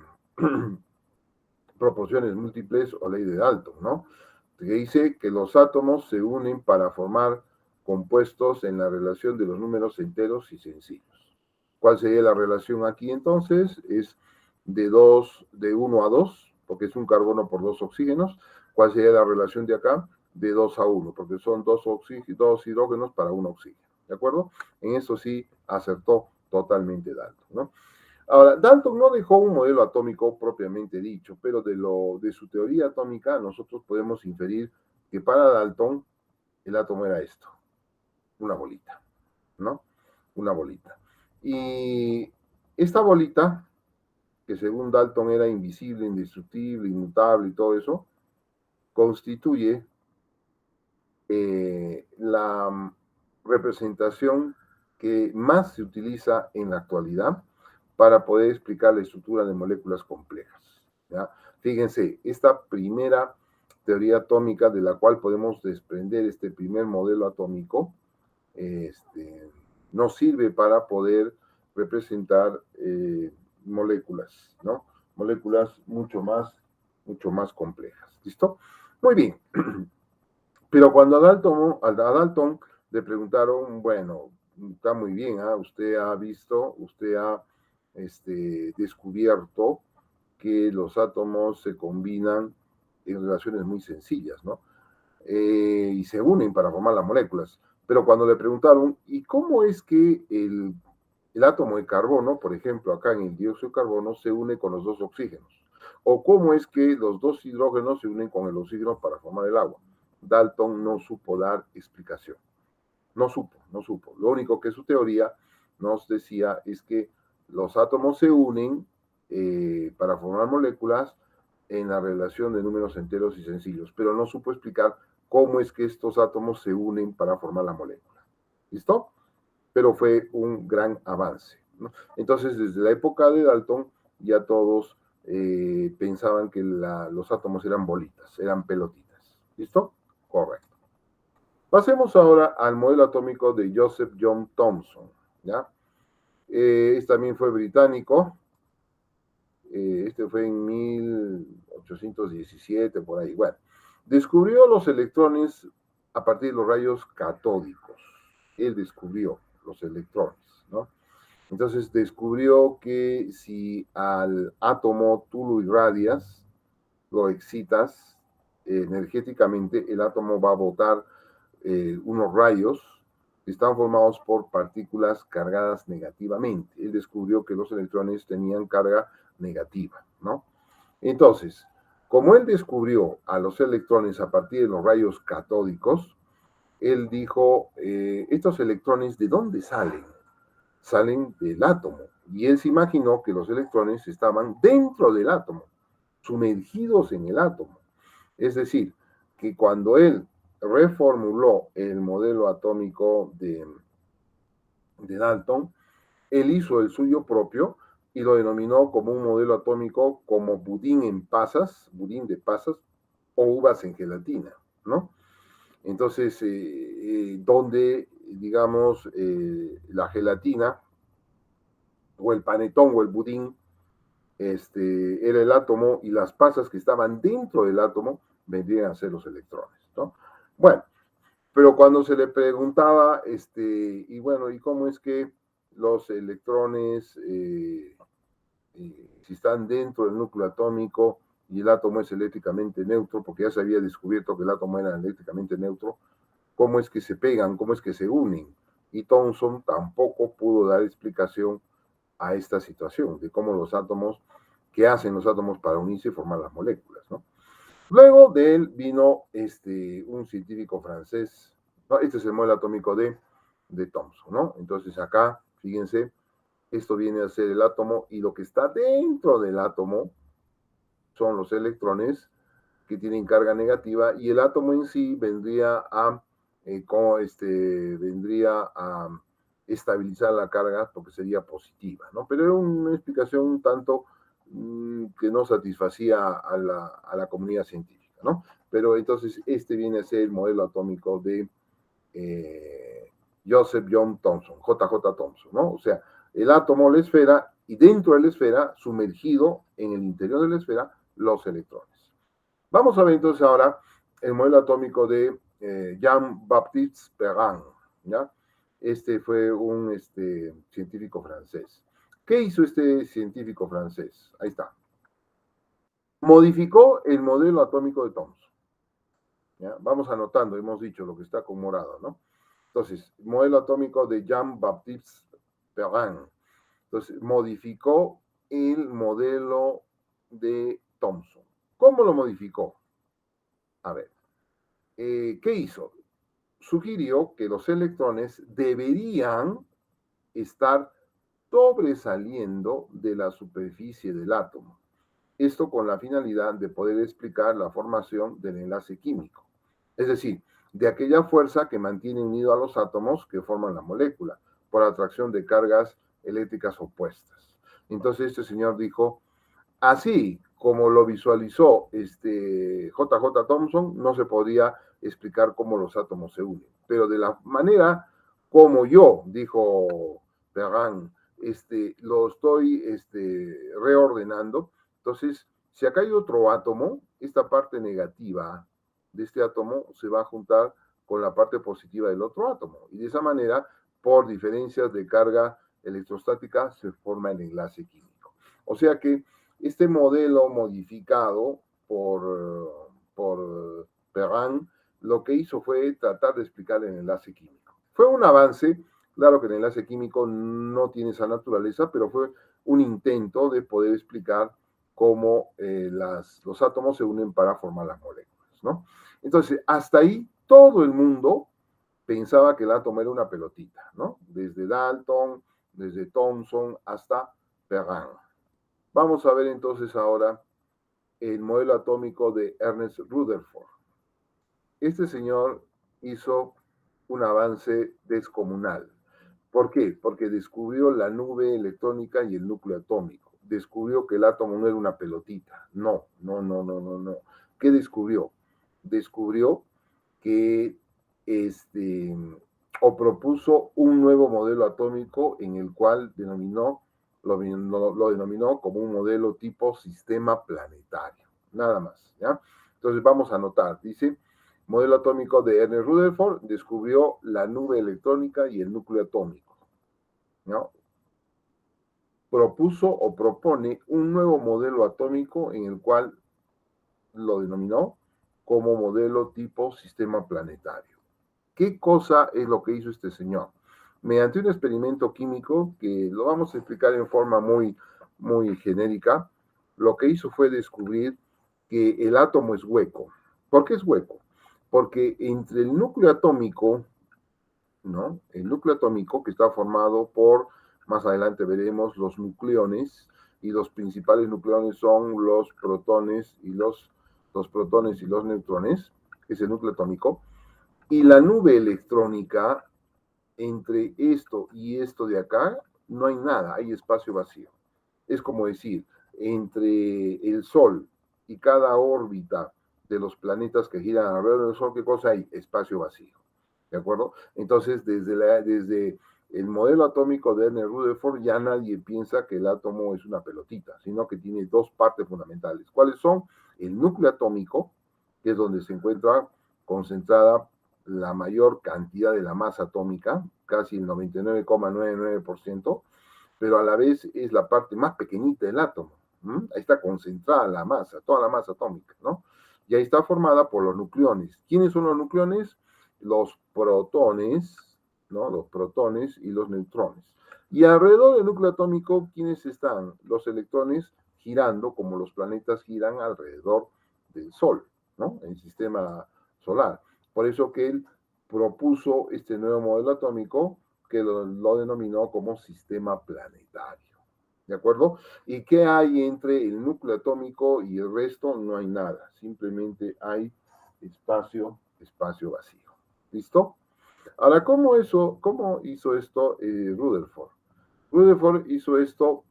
proporciones múltiples o ley de Dalton, ¿no? Que dice que los átomos se unen para formar compuestos en la relación de los números enteros y sencillos. ¿Cuál sería la relación aquí entonces? Es de 1 a 2, porque es un carbono por dos oxígenos. ¿Cuál sería la relación de acá? De 2 a 1, porque son dos hidrógenos para un oxígeno. ¿De acuerdo? En eso sí acertó totalmente Dalton, ¿no? Ahora, Dalton no dejó un modelo atómico propiamente dicho, pero de su teoría atómica nosotros podemos inferir que para Dalton el átomo era esto, una bolita, ¿no? Una bolita. Y esta bolita, que según Dalton era invisible, indestructible, inmutable y todo eso, constituye la representación que más se utiliza en la actualidad para poder explicar la estructura de moléculas complejas, ¿ya? Fíjense, esta primera teoría atómica de la cual podemos desprender este primer modelo atómico, nos sirve para poder representar moléculas, ¿no? Moléculas mucho más complejas. ¿Listo? Muy bien. Pero cuando a Dalton le preguntaron, bueno, está muy bien, ¿eh? Usted ha visto, usted ha descubierto que los átomos se combinan en relaciones muy sencillas, ¿no? Y se unen para formar las moléculas. Pero cuando le preguntaron, ¿y cómo es que el átomo de carbono, por ejemplo, acá en el dióxido de carbono, se une con los dos oxígenos? ¿O cómo es que los dos hidrógenos se unen con el oxígeno para formar el agua? Dalton no supo dar explicación. No supo. Lo único que su teoría nos decía es que los átomos se unen para formar moléculas en la relación de números enteros y sencillos, pero no supo explicar cómo es que estos átomos se unen para formar la molécula. ¿Listo? Pero fue un gran avance, ¿no? Entonces, desde la época de Dalton, ya todos pensaban que los átomos eran bolitas, eran pelotitas. ¿Listo? Correcto. Pasemos ahora al modelo atómico de Joseph John Thomson, ¿ya? También fue británico, este fue en 1817, por ahí. Bueno, descubrió los electrones a partir de los rayos catódicos. Él descubrió los electrones, ¿no? Entonces descubrió que si al átomo tú lo irradias, lo excitas energéticamente, el átomo va a botar unos rayos que están formados por partículas cargadas negativamente. Él descubrió que los electrones tenían carga negativa, ¿no? Entonces, como él descubrió a los electrones a partir de los rayos catódicos, él dijo, estos electrones, ¿de dónde salen? Salen del átomo. Y él se imaginó que los electrones estaban dentro del átomo, sumergidos en el átomo. Es decir, que cuando él reformuló el modelo atómico de Dalton, él hizo el suyo propio y lo denominó como un modelo atómico como budín en pasas, budín de pasas o uvas en gelatina, ¿no? Entonces, donde, digamos, la gelatina o el panetón o el budín era el átomo y las pasas que estaban dentro del átomo vendrían a ser los electrones, ¿no? Bueno, pero cuando se le preguntaba, y bueno, ¿y cómo es que los electrones, si están dentro del núcleo atómico y el átomo es eléctricamente neutro, porque ya se había descubierto que el átomo era eléctricamente neutro, cómo es que se pegan, cómo es que se unen? Y Thomson tampoco pudo dar explicación a esta situación, de cómo los átomos, qué hacen los átomos para unirse y formar las moléculas, ¿no? Luego de él vino un científico francés, ¿no? Este es el modelo atómico de Thomson, ¿no? Entonces acá, fíjense, esto viene a ser el átomo y lo que está dentro del átomo son los electrones que tienen carga negativa y el átomo en sí vendría a, vendría a estabilizar la carga porque sería positiva, ¿no? Pero era una explicación un tanto que no satisfacía a la comunidad científica, ¿no? Pero entonces este viene a ser el modelo atómico de Joseph John Thomson, JJ Thomson, ¿no? O sea, el átomo, la esfera, y dentro de la esfera, sumergido en el interior de la esfera, los electrones. Vamos a ver entonces ahora el modelo atómico de Jean-Baptiste Perrin, ¿ya? Este fue un científico francés. ¿Qué hizo este científico francés? Ahí está. Modificó el modelo atómico de Thomson. ¿Ya? Vamos anotando, hemos dicho lo que está con morado, ¿no? Entonces, modelo atómico de Jean-Baptiste Perrin. Entonces, modificó el modelo de Thomson. ¿Cómo lo modificó? A ver, ¿qué hizo? Sugirió que los electrones deberían estar sobresaliendo de la superficie del átomo. Esto con la finalidad de poder explicar la formación del enlace químico. Es decir, de aquella fuerza que mantiene unido a los átomos que forman la molécula por atracción de cargas eléctricas opuestas. Entonces este señor dijo, así como lo visualizó JJ Thomson, no se podía explicar cómo los átomos se unen. Pero de la manera como yo, dijo Perrin, lo estoy reordenando. Entonces, si acá hay otro átomo, esta parte negativa de este átomo se va a juntar con la parte positiva del otro átomo. Y de esa manera, por diferencias de carga electrostática, se forma el enlace químico. O sea que este modelo modificado por Perrin, lo que hizo fue tratar de explicar el enlace químico. Fue un avance, claro que el enlace químico no tiene esa naturaleza, pero fue un intento de poder explicar cómo los átomos se unen para formar las moléculas, ¿no? Entonces, hasta ahí todo el mundo pensaba que el átomo era una pelotita, ¿no? Desde Dalton, desde Thomson hasta Perrin. Vamos a ver entonces ahora el modelo atómico de Ernest Rutherford. Este señor hizo un avance descomunal. ¿Por qué? Porque descubrió la nube electrónica y el núcleo atómico. Descubrió que el átomo no era una pelotita. No. ¿Qué descubrió? Descubrió que o propuso un nuevo modelo atómico en el cual lo denominó como un modelo tipo sistema planetario. Nada más, ¿ya? Entonces vamos a anotar, dice, modelo atómico de Ernest Rutherford descubrió la nube electrónica y el núcleo atómico, ¿no? Propuso o propone un nuevo modelo atómico en el cual lo denominó como modelo tipo sistema planetario. ¿Qué cosa es lo que hizo este señor? Mediante un experimento químico, que lo vamos a explicar en forma muy genérica, lo que hizo fue descubrir que el átomo es hueco. ¿Por qué es hueco? Porque entre el núcleo atómico, ¿no? El núcleo atómico, que está formado por, más adelante veremos, los nucleones, y los principales nucleones son los protones y los neutrones, que es el núcleo atómico, y la nube electrónica, entre esto y esto de acá, no hay nada, hay espacio vacío. Es como decir, entre el Sol y cada órbita de los planetas que giran alrededor del Sol, ¿qué cosa hay? Espacio vacío. ¿De acuerdo? Entonces, desde el modelo atómico de Ernest Rutherford, ya nadie piensa que el átomo es una pelotita, sino que tiene dos partes fundamentales. ¿Cuáles son? El núcleo atómico, que es donde se encuentra concentrada la mayor cantidad de la masa atómica, casi el 99,99%, pero a la vez es la parte más pequeñita del átomo. Ahí está concentrada la masa, toda la masa atómica, ¿no? Y ahí está formada por los nucleones. ¿Quiénes son los nucleones? Los protones, ¿no? Los protones y los neutrones. Y alrededor del núcleo atómico, ¿quiénes están? Los electrones girando como los planetas giran alrededor del Sol, ¿no? En el sistema solar. Por eso que él propuso este nuevo modelo atómico que lo denominó como sistema planetario. ¿De acuerdo? ¿Y qué hay entre el núcleo atómico y el resto? No hay nada. Simplemente hay espacio vacío. ¿Listo? Ahora, ¿cómo hizo esto Rutherford? Rutherford hizo esto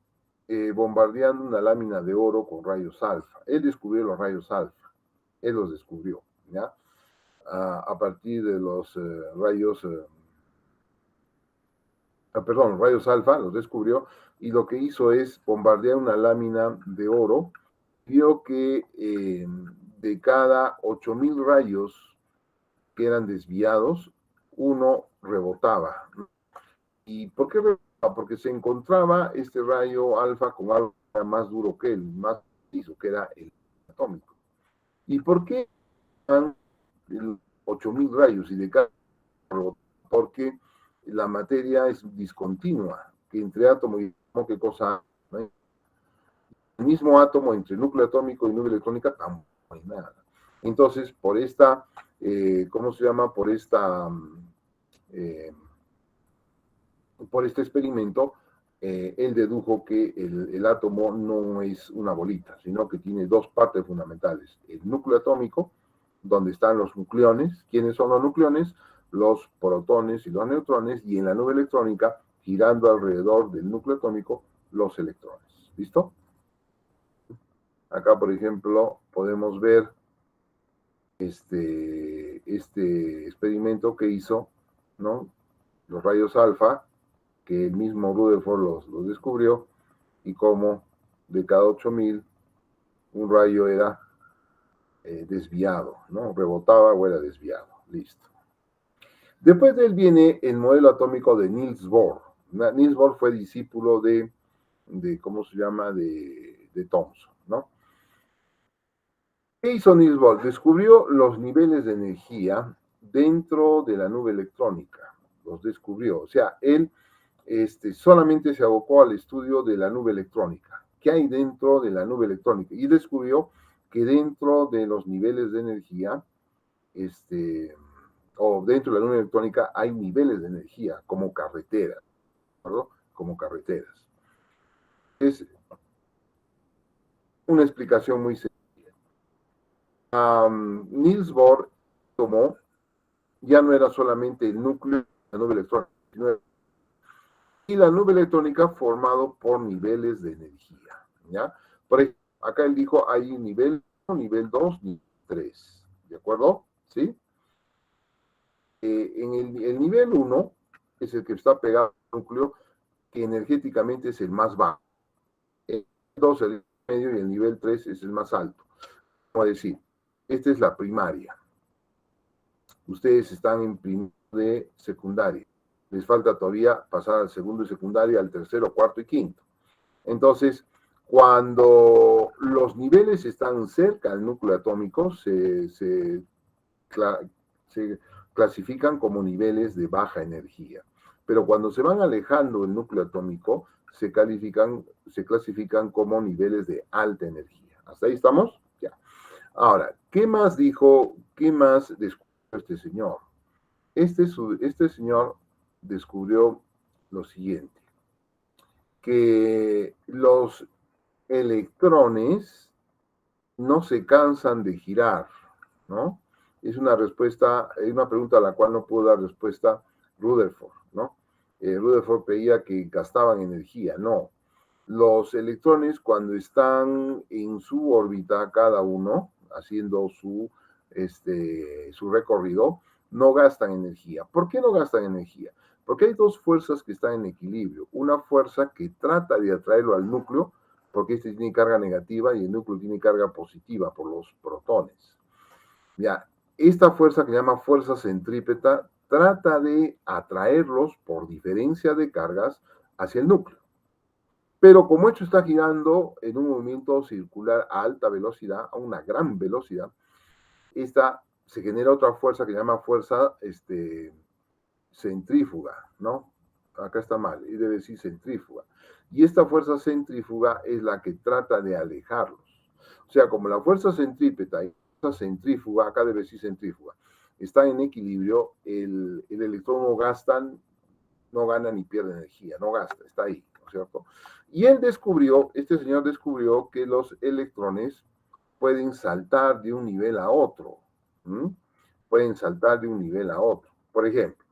bombardeando una lámina de oro con rayos alfa. Él descubrió los rayos alfa. Él los descubrió, ¿ya? A partir de los rayos alfa, los descubrió, y lo que hizo es bombardear una lámina de oro. Vio que de cada 8,000 rayos que eran desviados, uno rebotaba. ¿Y por qué rebotaba? Porque se encontraba este rayo alfa con algo más duro que él, más preciso, que era el atómico. ¿Y por qué 8,000 rayos y de cada rebotaba? Porque la materia es discontinua, que entre átomo y átomo, ¿qué cosa hay? El mismo átomo entre núcleo atómico y nube electrónica tampoco hay nada. Entonces, por esta, ¿cómo se llama? Por este experimento, él dedujo que el átomo no es una bolita, sino que tiene dos partes fundamentales. El núcleo atómico, donde están los nucleones. ¿Quiénes son los nucleones? Los protones y los neutrones, y en la nube electrónica, girando alrededor del núcleo atómico, los electrones. ¿Listo? Acá, por ejemplo, podemos ver este experimento que hizo, ¿no? Los rayos alfa, que el mismo Rutherford los descubrió, y cómo de cada 8000 un rayo era desviado, ¿no? Rebotaba o era desviado. Listo. Después de él viene el modelo atómico de Niels Bohr. Niels Bohr fue discípulo ¿cómo se llama? De Thomson, ¿no? ¿Qué hizo Niels Bohr? Descubrió los niveles de energía dentro de la nube electrónica. Los descubrió. O sea, él solamente se abocó al estudio de la nube electrónica. ¿Qué hay dentro de la nube electrónica? Y descubrió que dentro de los niveles de energía, o dentro de la nube electrónica, hay niveles de energía como carreteras, ¿no? Como carreteras. Es una explicación muy sencilla. Niels Bohr tomó, ya no era solamente el núcleo de la nube electrónica, y la nube electrónica formado por niveles de energía, ¿ya? Por ejemplo, acá él dijo, hay nivel 1, nivel 2, nivel 3, ¿de acuerdo? ¿Sí? En el nivel 1 es el que está pegado al núcleo, que energéticamente es el más bajo. El 2 el medio y el nivel 3 es el más alto. Vamos a decir, esta es la primaria. Ustedes están en primero de secundaria. Les falta todavía pasar al segundo de secundaria, al tercero, cuarto y quinto. Entonces, cuando los niveles están cerca del núcleo atómico, se clasifican como niveles de baja energía. Pero cuando se van alejando del núcleo atómico, se clasifican como niveles de alta energía. ¿Hasta ahí estamos? Ya. Ahora, ¿qué más dijo? ¿Qué más descubrió este señor? Este señor descubrió lo siguiente, que los electrones no se cansan de girar, ¿no? Es una pregunta a la cual no pudo dar respuesta Rutherford, ¿no? Rutherford creía que gastaban energía, no. Los electrones, cuando están en su órbita, cada uno, haciendo su recorrido, no gastan energía. ¿Por qué no gastan energía? Porque hay dos fuerzas que están en equilibrio. Una fuerza que trata de atraerlo al núcleo, porque este tiene carga negativa y el núcleo tiene carga positiva por los protones. Ya, esta fuerza que se llama fuerza centrípeta trata de atraerlos por diferencia de cargas hacia el núcleo. Pero como esto está girando en un movimiento circular a alta velocidad, a una gran velocidad, se genera otra fuerza que se llama fuerza centrífuga, ¿no? Acá está mal, y debe decir centrífuga. Y esta fuerza centrífuga es la que trata de alejarlos. O sea, como la fuerza centrípeta y la fuerza centrífuga, acá debe decir centrífuga, están en equilibrio, el electrón no gana ni pierde energía, no gasta, está ahí, ¿no es cierto? Y este señor descubrió que los electrones pueden saltar de un nivel a otro. ¿Mm? Pueden saltar de un nivel a otro. Por ejemplo,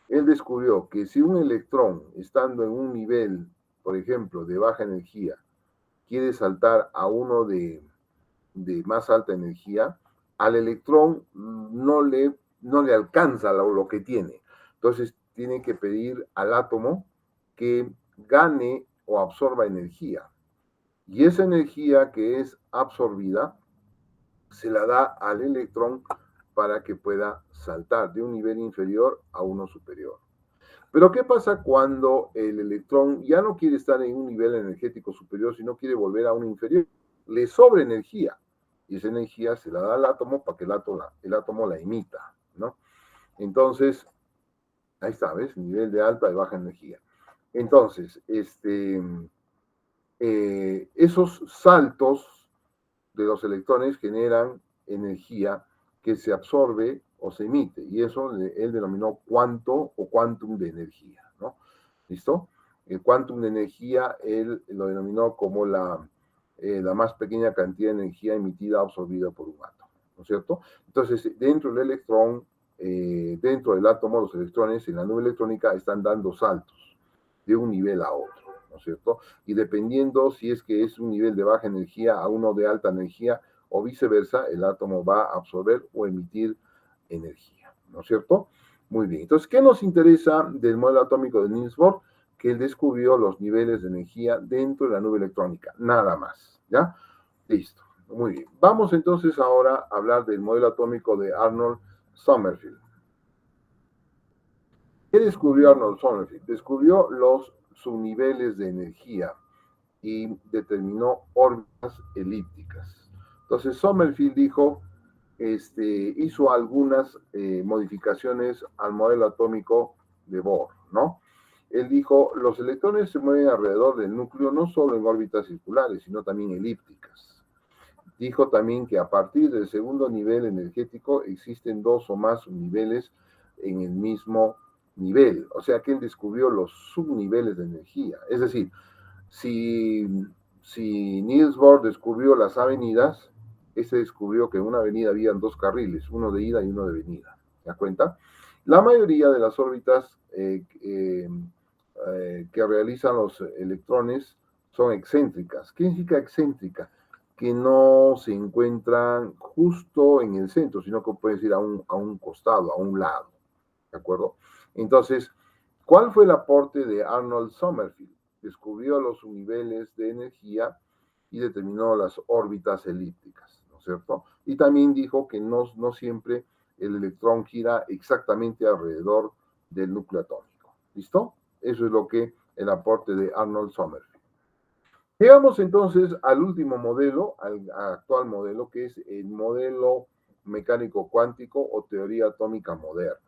él descubrió que si un electrón, estando en un nivel, por ejemplo, de baja energía, quiere saltar a uno de más alta energía, al electrón no le alcanza lo que tiene. Entonces, tiene que pedir al átomo que gane o absorba energía. Y esa energía que es absorbida se la da al electrón para que pueda saltar de un nivel inferior a uno superior. Pero ¿qué pasa cuando el electrón ya no quiere estar en un nivel energético superior, sino quiere volver a un inferior? Le sobra energía, y esa energía se la da al átomo para que el átomo la emita, ¿no? Entonces, ahí está, ¿ves? Nivel de alta y baja energía. Entonces, esos saltos de los electrones generan energía que se absorbe o se emite, y eso él denominó cuanto o quantum de energía, ¿no? ¿Listo? El quantum de energía él lo denominó como la más pequeña cantidad de energía emitida o absorbida por un átomo, ¿no es cierto? Entonces, dentro del electrón, dentro del átomo, los electrones en la nube electrónica están dando saltos de un nivel a otro, ¿no es cierto? Y dependiendo si es que es un nivel de baja energía a uno de alta energía o viceversa, el átomo va a absorber o emitir energía, ¿no es cierto? Muy bien. Entonces, ¿qué nos interesa del modelo atómico de Niels Bohr? que él descubrió los niveles de energía dentro de la nube electrónica, nada más, ¿ya? Listo, muy bien. Vamos entonces ahora a hablar del modelo atómico de Arnold Sommerfeld. ¿Qué descubrió Arnold Sommerfeld? Descubrió los subniveles de energía y determinó órbitas elípticas. Entonces Sommerfeld dijo, hizo algunas modificaciones al modelo atómico de Bohr, ¿no? Él dijo, los electrones se mueven alrededor del núcleo no solo en órbitas circulares, sino también elípticas. Dijo también que a partir del segundo nivel energético existen dos o más subniveles en el mismo nivel. O sea que él descubrió los subniveles de energía. Es decir, si, si Niels Bohr descubrió las avenidas, ese descubrió que en una avenida habían dos carriles, uno de ida y uno de venida. ¿Se da cuenta? La mayoría de las órbitas que realizan los electrones son excéntricas. ¿Qué significa excéntrica? Que no se encuentran justo en el centro, sino que puedes ir a un costado, a un lado. ¿De acuerdo? Entonces, ¿cuál fue el aporte de Arnold Sommerfeld? Descubrió los niveles de energía y determinó las órbitas elípticas, ¿no es cierto? Y también dijo que no siempre el electrón gira exactamente alrededor del núcleo atómico. ¿Listo? Eso es lo que el aporte de Arnold Sommerfeld. Llegamos entonces al último modelo, al actual modelo, que es el modelo mecánico cuántico o teoría atómica moderna.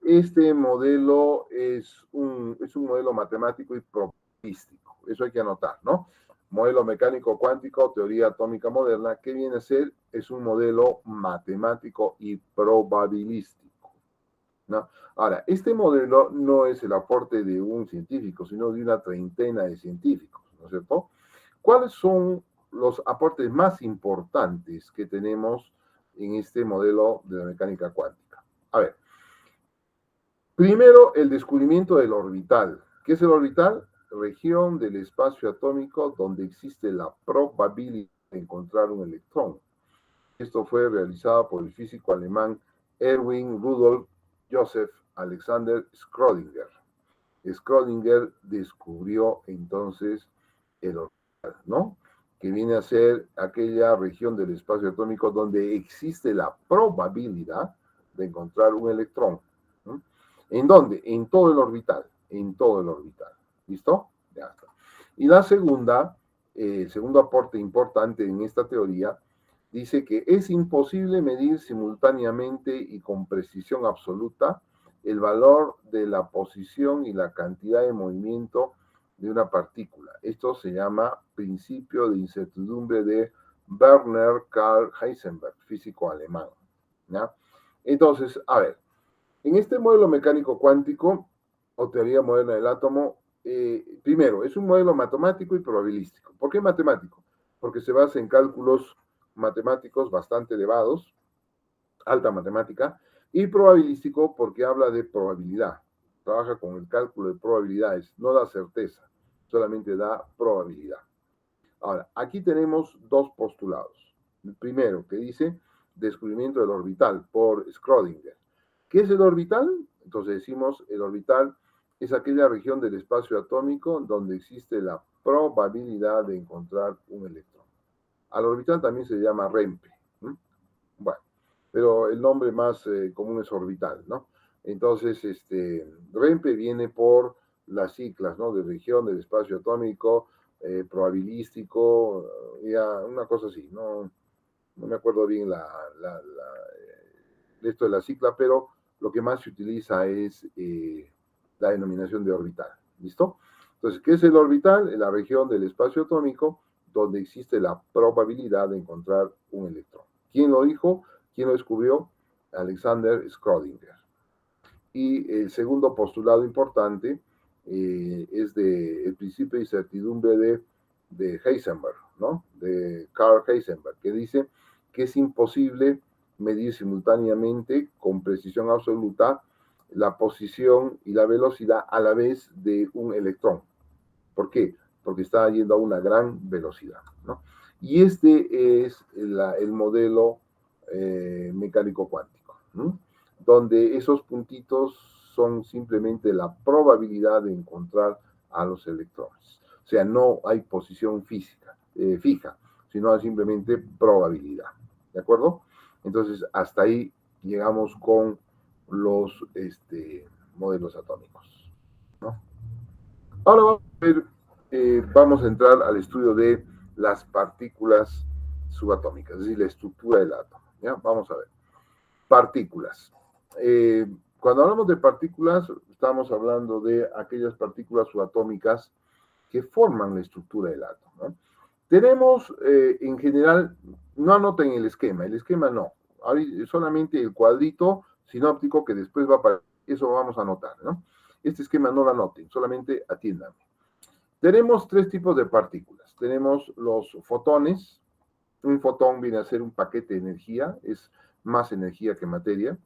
Este modelo es un modelo matemático y probabilístico. Eso hay que anotar, ¿no? Modelo mecánico cuántico, teoría atómica moderna, ¿qué viene a ser? Es un modelo matemático y probabilístico, ¿no? Ahora, este modelo no es el aporte de un científico, sino de una treintena de científicos, ¿no es cierto? ¿Cuáles son los aportes más importantes que tenemos en este modelo de la mecánica cuántica? A ver, primero, el descubrimiento del orbital. ¿Qué es el orbital? Región del espacio atómico donde existe la probabilidad de encontrar un electrón. Esto fue realizado por el físico alemán Erwin Rudolf Joseph Alexander Schrödinger. Schrödinger descubrió entonces el orbital, ¿no? Que viene a ser aquella región del espacio atómico donde existe la probabilidad de encontrar un electrón, ¿no? ¿En dónde? En todo el orbital, en todo el orbital. ¿Listo? Ya está. Y la segunda, el segundo aporte importante en esta teoría, dice que es imposible medir simultáneamente y con precisión absoluta el valor de la posición y la cantidad de movimiento de una partícula. Esto se llama principio de incertidumbre de Werner Karl Heisenberg, físico alemán, ¿ya? Entonces, a ver, en este modelo mecánico cuántico o teoría moderna del átomo, primero, es un modelo matemático y probabilístico. ¿Por qué matemático? Porque se basa en cálculos matemáticos bastante elevados, alta matemática, y probabilístico porque habla de probabilidad. Trabaja con el cálculo de probabilidades, no da certeza, solamente da probabilidad. Ahora, aquí tenemos dos postulados. El primero, que dice descubrimiento del orbital por Schrödinger. ¿Qué es el orbital? Entonces decimos, el orbital es aquella región del espacio atómico donde existe la probabilidad de encontrar un electrón. Al orbital también se llama REMPE. Bueno, pero el nombre más común es orbital, ¿no? Entonces, REMPE viene por las siglas, ¿no? De región del espacio atómico, probabilístico, ya, una cosa así, no me acuerdo bien esto de la sigla, pero lo que más se utiliza es la denominación de orbital, ¿listo? Entonces, ¿qué es el orbital? En la región del espacio atómico donde existe la probabilidad de encontrar un electrón. ¿Quién lo dijo? ¿Quién lo descubrió? Alexander Schrödinger. Y el segundo postulado importante es el principio de incertidumbre de Heisenberg, ¿no? De Karl Heisenberg, que dice que es imposible medir simultáneamente con precisión absoluta la posición y la velocidad a la vez de un electrón. ¿Por qué? Porque está yendo a una gran velocidad, ¿no? Y este es el modelo mecánico cuántico, ¿no? Donde esos puntitos son simplemente la probabilidad de encontrar a los electrones. O sea, no hay posición física, fija, sino hay simplemente probabilidad. ¿De acuerdo? Entonces, hasta ahí llegamos con los modelos atómicos, ¿no? Ahora vamos a entrar al estudio de las partículas subatómicas, es decir, la estructura del átomo. ¿Ya? Vamos a ver. Partículas. Cuando hablamos de partículas, estamos hablando de aquellas partículas subatómicas que forman la estructura del átomo, ¿no? Tenemos, en general, no anoten el esquema no. Solamente el cuadrito sinóptico que después va a aparecer, eso vamos a anotar, ¿no? Este esquema no lo anoten, solamente atiendan. Tenemos tres tipos de partículas. Tenemos los fotones. Un fotón viene a ser un paquete de energía, es más energía que materia.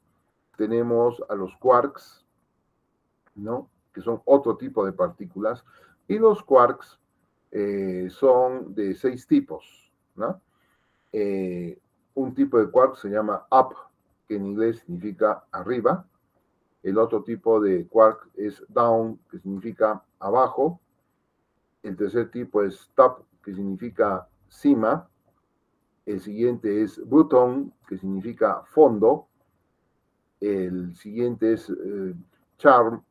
Tenemos a los quarks, ¿no? Que son otro tipo de partículas. Y los quarks son de 6 tipos, ¿no? Un tipo de quark se llama up, que en inglés significa arriba. El otro tipo de quark es down, que significa abajo. El tercer tipo es top, que significa cima. El siguiente es bottom, que significa fondo. El siguiente es charm,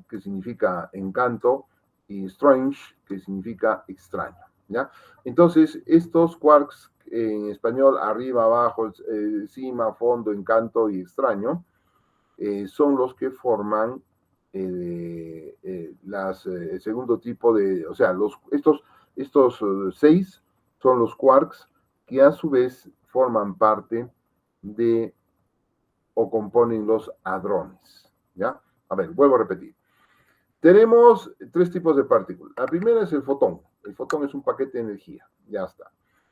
que significa encanto, y strange, que significa extraño, ¿ya? Entonces, estos quarks en español, arriba, abajo, cima, fondo, encanto y extraño, son los que forman el segundo tipo de, o sea, estos 6 son los quarks que a su vez forman parte de o componen los hadrones, ¿ya? A ver, vuelvo a repetir. Tenemos 3 tipos de partículas. La primera es el fotón. El fotón es un paquete de energía, ya está.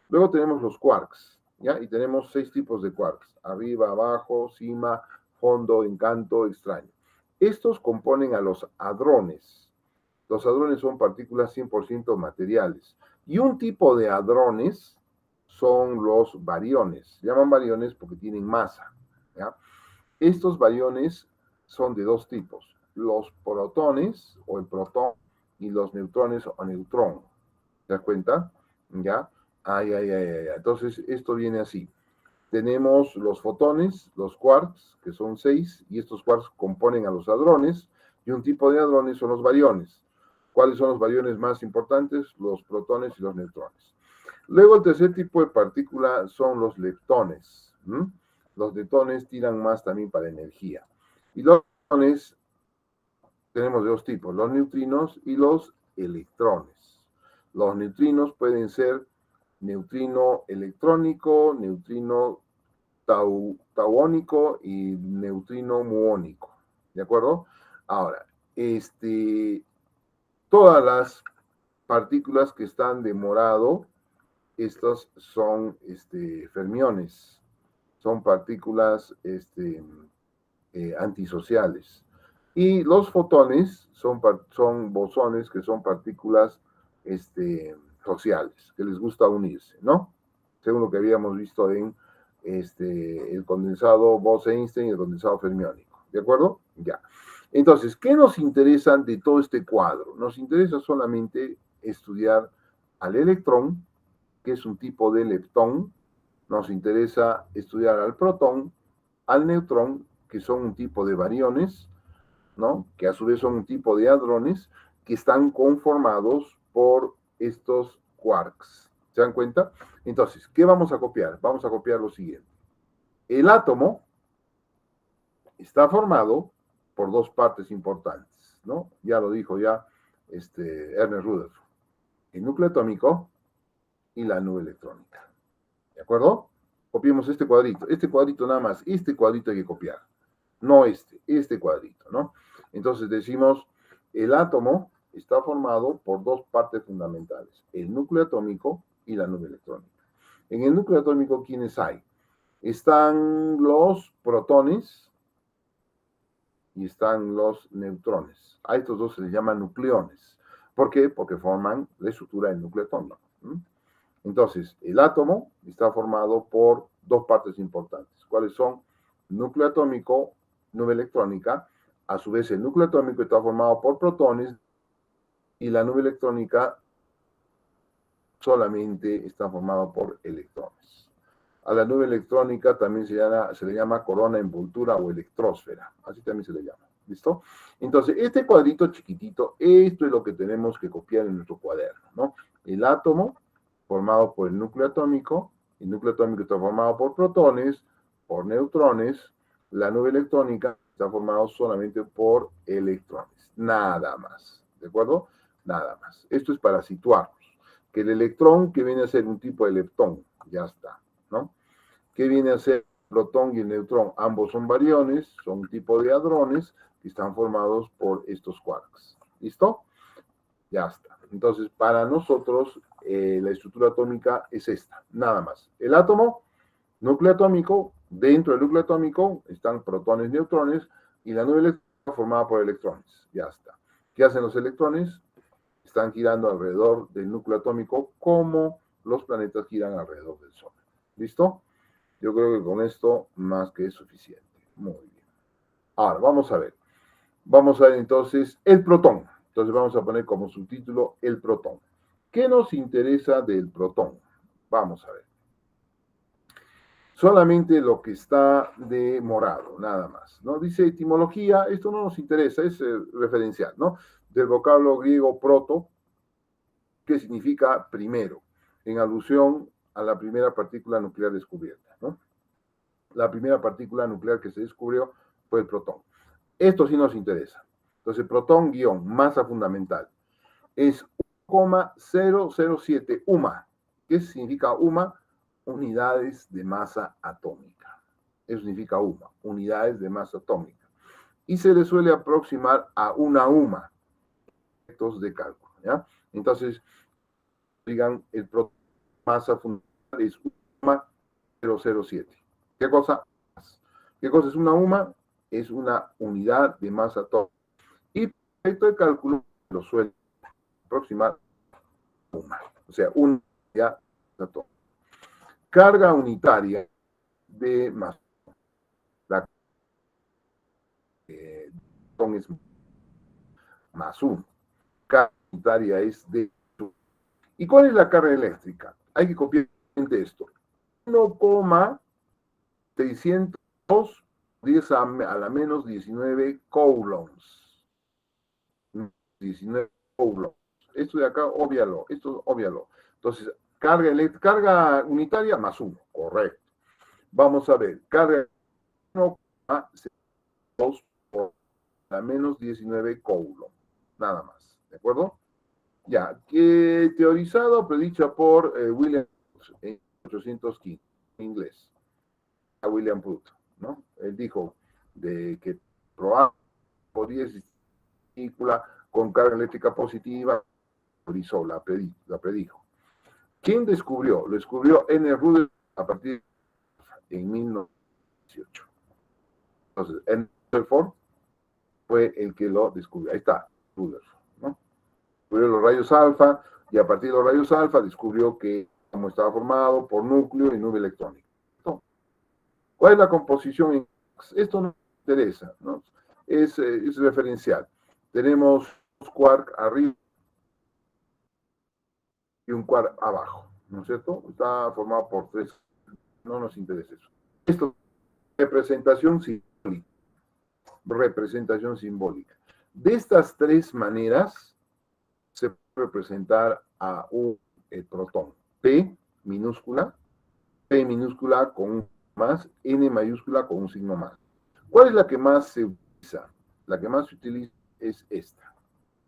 Luego tenemos los quarks, ¿ya? Y tenemos 6 tipos de quarks. Arriba, abajo, cima, fondo, encanto, extraño. Estos componen a los hadrones. Los hadrones son partículas 100% materiales. Y un tipo de hadrones son los bariones. Se llaman bariones porque tienen masa, ¿ya? Estos bariones son de 2 tipos, los protones o el protón y los neutrones o neutrón. ¿Te das cuenta? ¿Ya? Entonces, esto viene así. Tenemos los fotones, los quarks, que son 6, y estos quarks componen a los hadrones, y un tipo de hadrones son los bariones. ¿Cuáles son los bariones más importantes? Los protones y los neutrones. Luego, el tercer tipo de partícula son los leptones. Los leptones tiran más también para energía. Y los leptones tenemos de 2 tipos, los neutrinos y los electrones. Los neutrinos pueden ser neutrino electrónico, neutrino tauónico y neutrino muónico. ¿De acuerdo? Ahora, todas las partículas que están de morado, estas son fermiones, son partículas antisociales. Y los fotones son bosones, que son partículas sociales, que les gusta unirse, ¿no? Según lo que habíamos visto en el condensado Bose-Einstein y el condensado fermiónico. ¿De acuerdo? Ya. Entonces, ¿qué nos interesa de todo este cuadro? Nos interesa solamente estudiar al electrón, que es un tipo de leptón. Nos interesa estudiar al protón, al neutrón, que son un tipo de bariones, ¿no? Que a su vez son un tipo de hadrones, que están conformados por estos quarks. ¿Se dan cuenta? Entonces, ¿qué vamos a copiar? Vamos a copiar lo siguiente. El átomo está formado por 2 partes importantes, ¿no? Ya lo dijo Ernest Rutherford. El núcleo atómico y la nube electrónica. ¿De acuerdo? Copiemos este cuadrito nada más, este cuadrito hay que copiar, no este cuadrito, ¿no? Entonces decimos, el átomo está formado por 2 partes fundamentales, el núcleo atómico y la nube electrónica. En el núcleo atómico, ¿quiénes hay? Están los protones y están los neutrones. A estos 2 se les llama nucleones. ¿Por qué? Porque forman la estructura del núcleo atómico. Entonces, el átomo está formado por 2 partes importantes. ¿Cuáles son? Núcleo atómico, nube electrónica. A su vez, el núcleo atómico está formado por protones y la nube electrónica solamente está formada por electrones. A la nube electrónica también se le llama corona envoltura o electrósfera, así también se le llama. ¿Listo? Entonces, este cuadrito chiquitito, esto es lo que tenemos que copiar en nuestro cuaderno, ¿no? El átomo formado por el núcleo atómico está formado por protones, por neutrones, la nube electrónica está formada solamente por electrones, nada más, ¿de acuerdo? Nada más. Esto es para situarnos, que el electrón, que viene a ser un tipo de leptón, ya está, ¿no? ¿Qué viene a ser el protón y el neutrón? Ambos son bariones, son un tipo de hadrones que están formados por estos quarks. ¿Listo? Ya está. Entonces, para nosotros, la estructura atómica es esta, nada más. El átomo, núcleo atómico, dentro del núcleo atómico están protones, neutrones, y la nube electrónica formada por electrones. Ya está. ¿Qué hacen los electrones? Están girando alrededor del núcleo atómico como los planetas giran alrededor del Sol. ¿Listo? Yo creo que con esto más que es suficiente. Muy bien. Ahora, vamos a ver. Vamos a ver entonces el protón. Entonces vamos a poner como subtítulo el protón. ¿Qué nos interesa del protón? Vamos a ver. Solamente lo que está de morado, nada más, ¿no? Dice etimología, esto no nos interesa, es referencial, ¿no? Del vocablo griego proto, que significa primero, en alusión a la primera partícula nuclear descubierta, ¿no? La primera partícula nuclear que se descubrió fue el protón. Esto sí nos interesa. Entonces, protón guión, masa fundamental, es 1,007 UMA. ¿Qué significa UMA? Unidades de masa atómica. Eso significa UMA, unidades de masa atómica. Y se le suele aproximar a una UMA, efectos de cálculo, ¿ya? Entonces, digan, el protón masa fundamental es 1,007. ¿Qué cosa? ¿Qué cosa es una UMA? Es una unidad de masa atómica. Y por efecto de cálculo lo suele aproximar a UMA, o sea, una unidad de atómica. Carga unitaria de masa. La es más 1. Carga unitaria es de 1. ¿Y cuál es la carga eléctrica? Hay que copiar esto. 1,602 10 a la menos 19 coulombs. 19 coulombs. Esto de acá, óbvialo. Esto, óbvialo. Entonces, carga unitaria más 1. Correcto. Vamos a ver. Carga 1,602 por la menos 19 coulombs. Nada más. ¿De acuerdo? Ya. Que teorizado, predicha por William en 1815, en inglés. A William Booth, ¿no? Él dijo de que probablemente podría existir una partícula con carga eléctrica positiva, la predijo. ¿Quién descubrió? Lo descubrió N. Rutherford a partir en 1918. Entonces, N. Rutherford fue el que lo descubrió. Ahí está, Rutherford, ¿no? Descubrió los rayos alfa y a partir de los rayos alfa descubrió que como estaba formado por núcleo y nube electrónica. ¿Cuál es la composición? Esto no me interesa, ¿no? Es referencial. Tenemos un quark arriba y un quark abajo, ¿no es cierto? Está formado por 3. No nos interesa eso. Esto es representación simbólica. Representación simbólica. De estas 3 maneras se puede representar a un protón. P minúscula con un más, N mayúscula con un signo más. ¿Cuál es la que más se utiliza? La que más se utiliza es esta,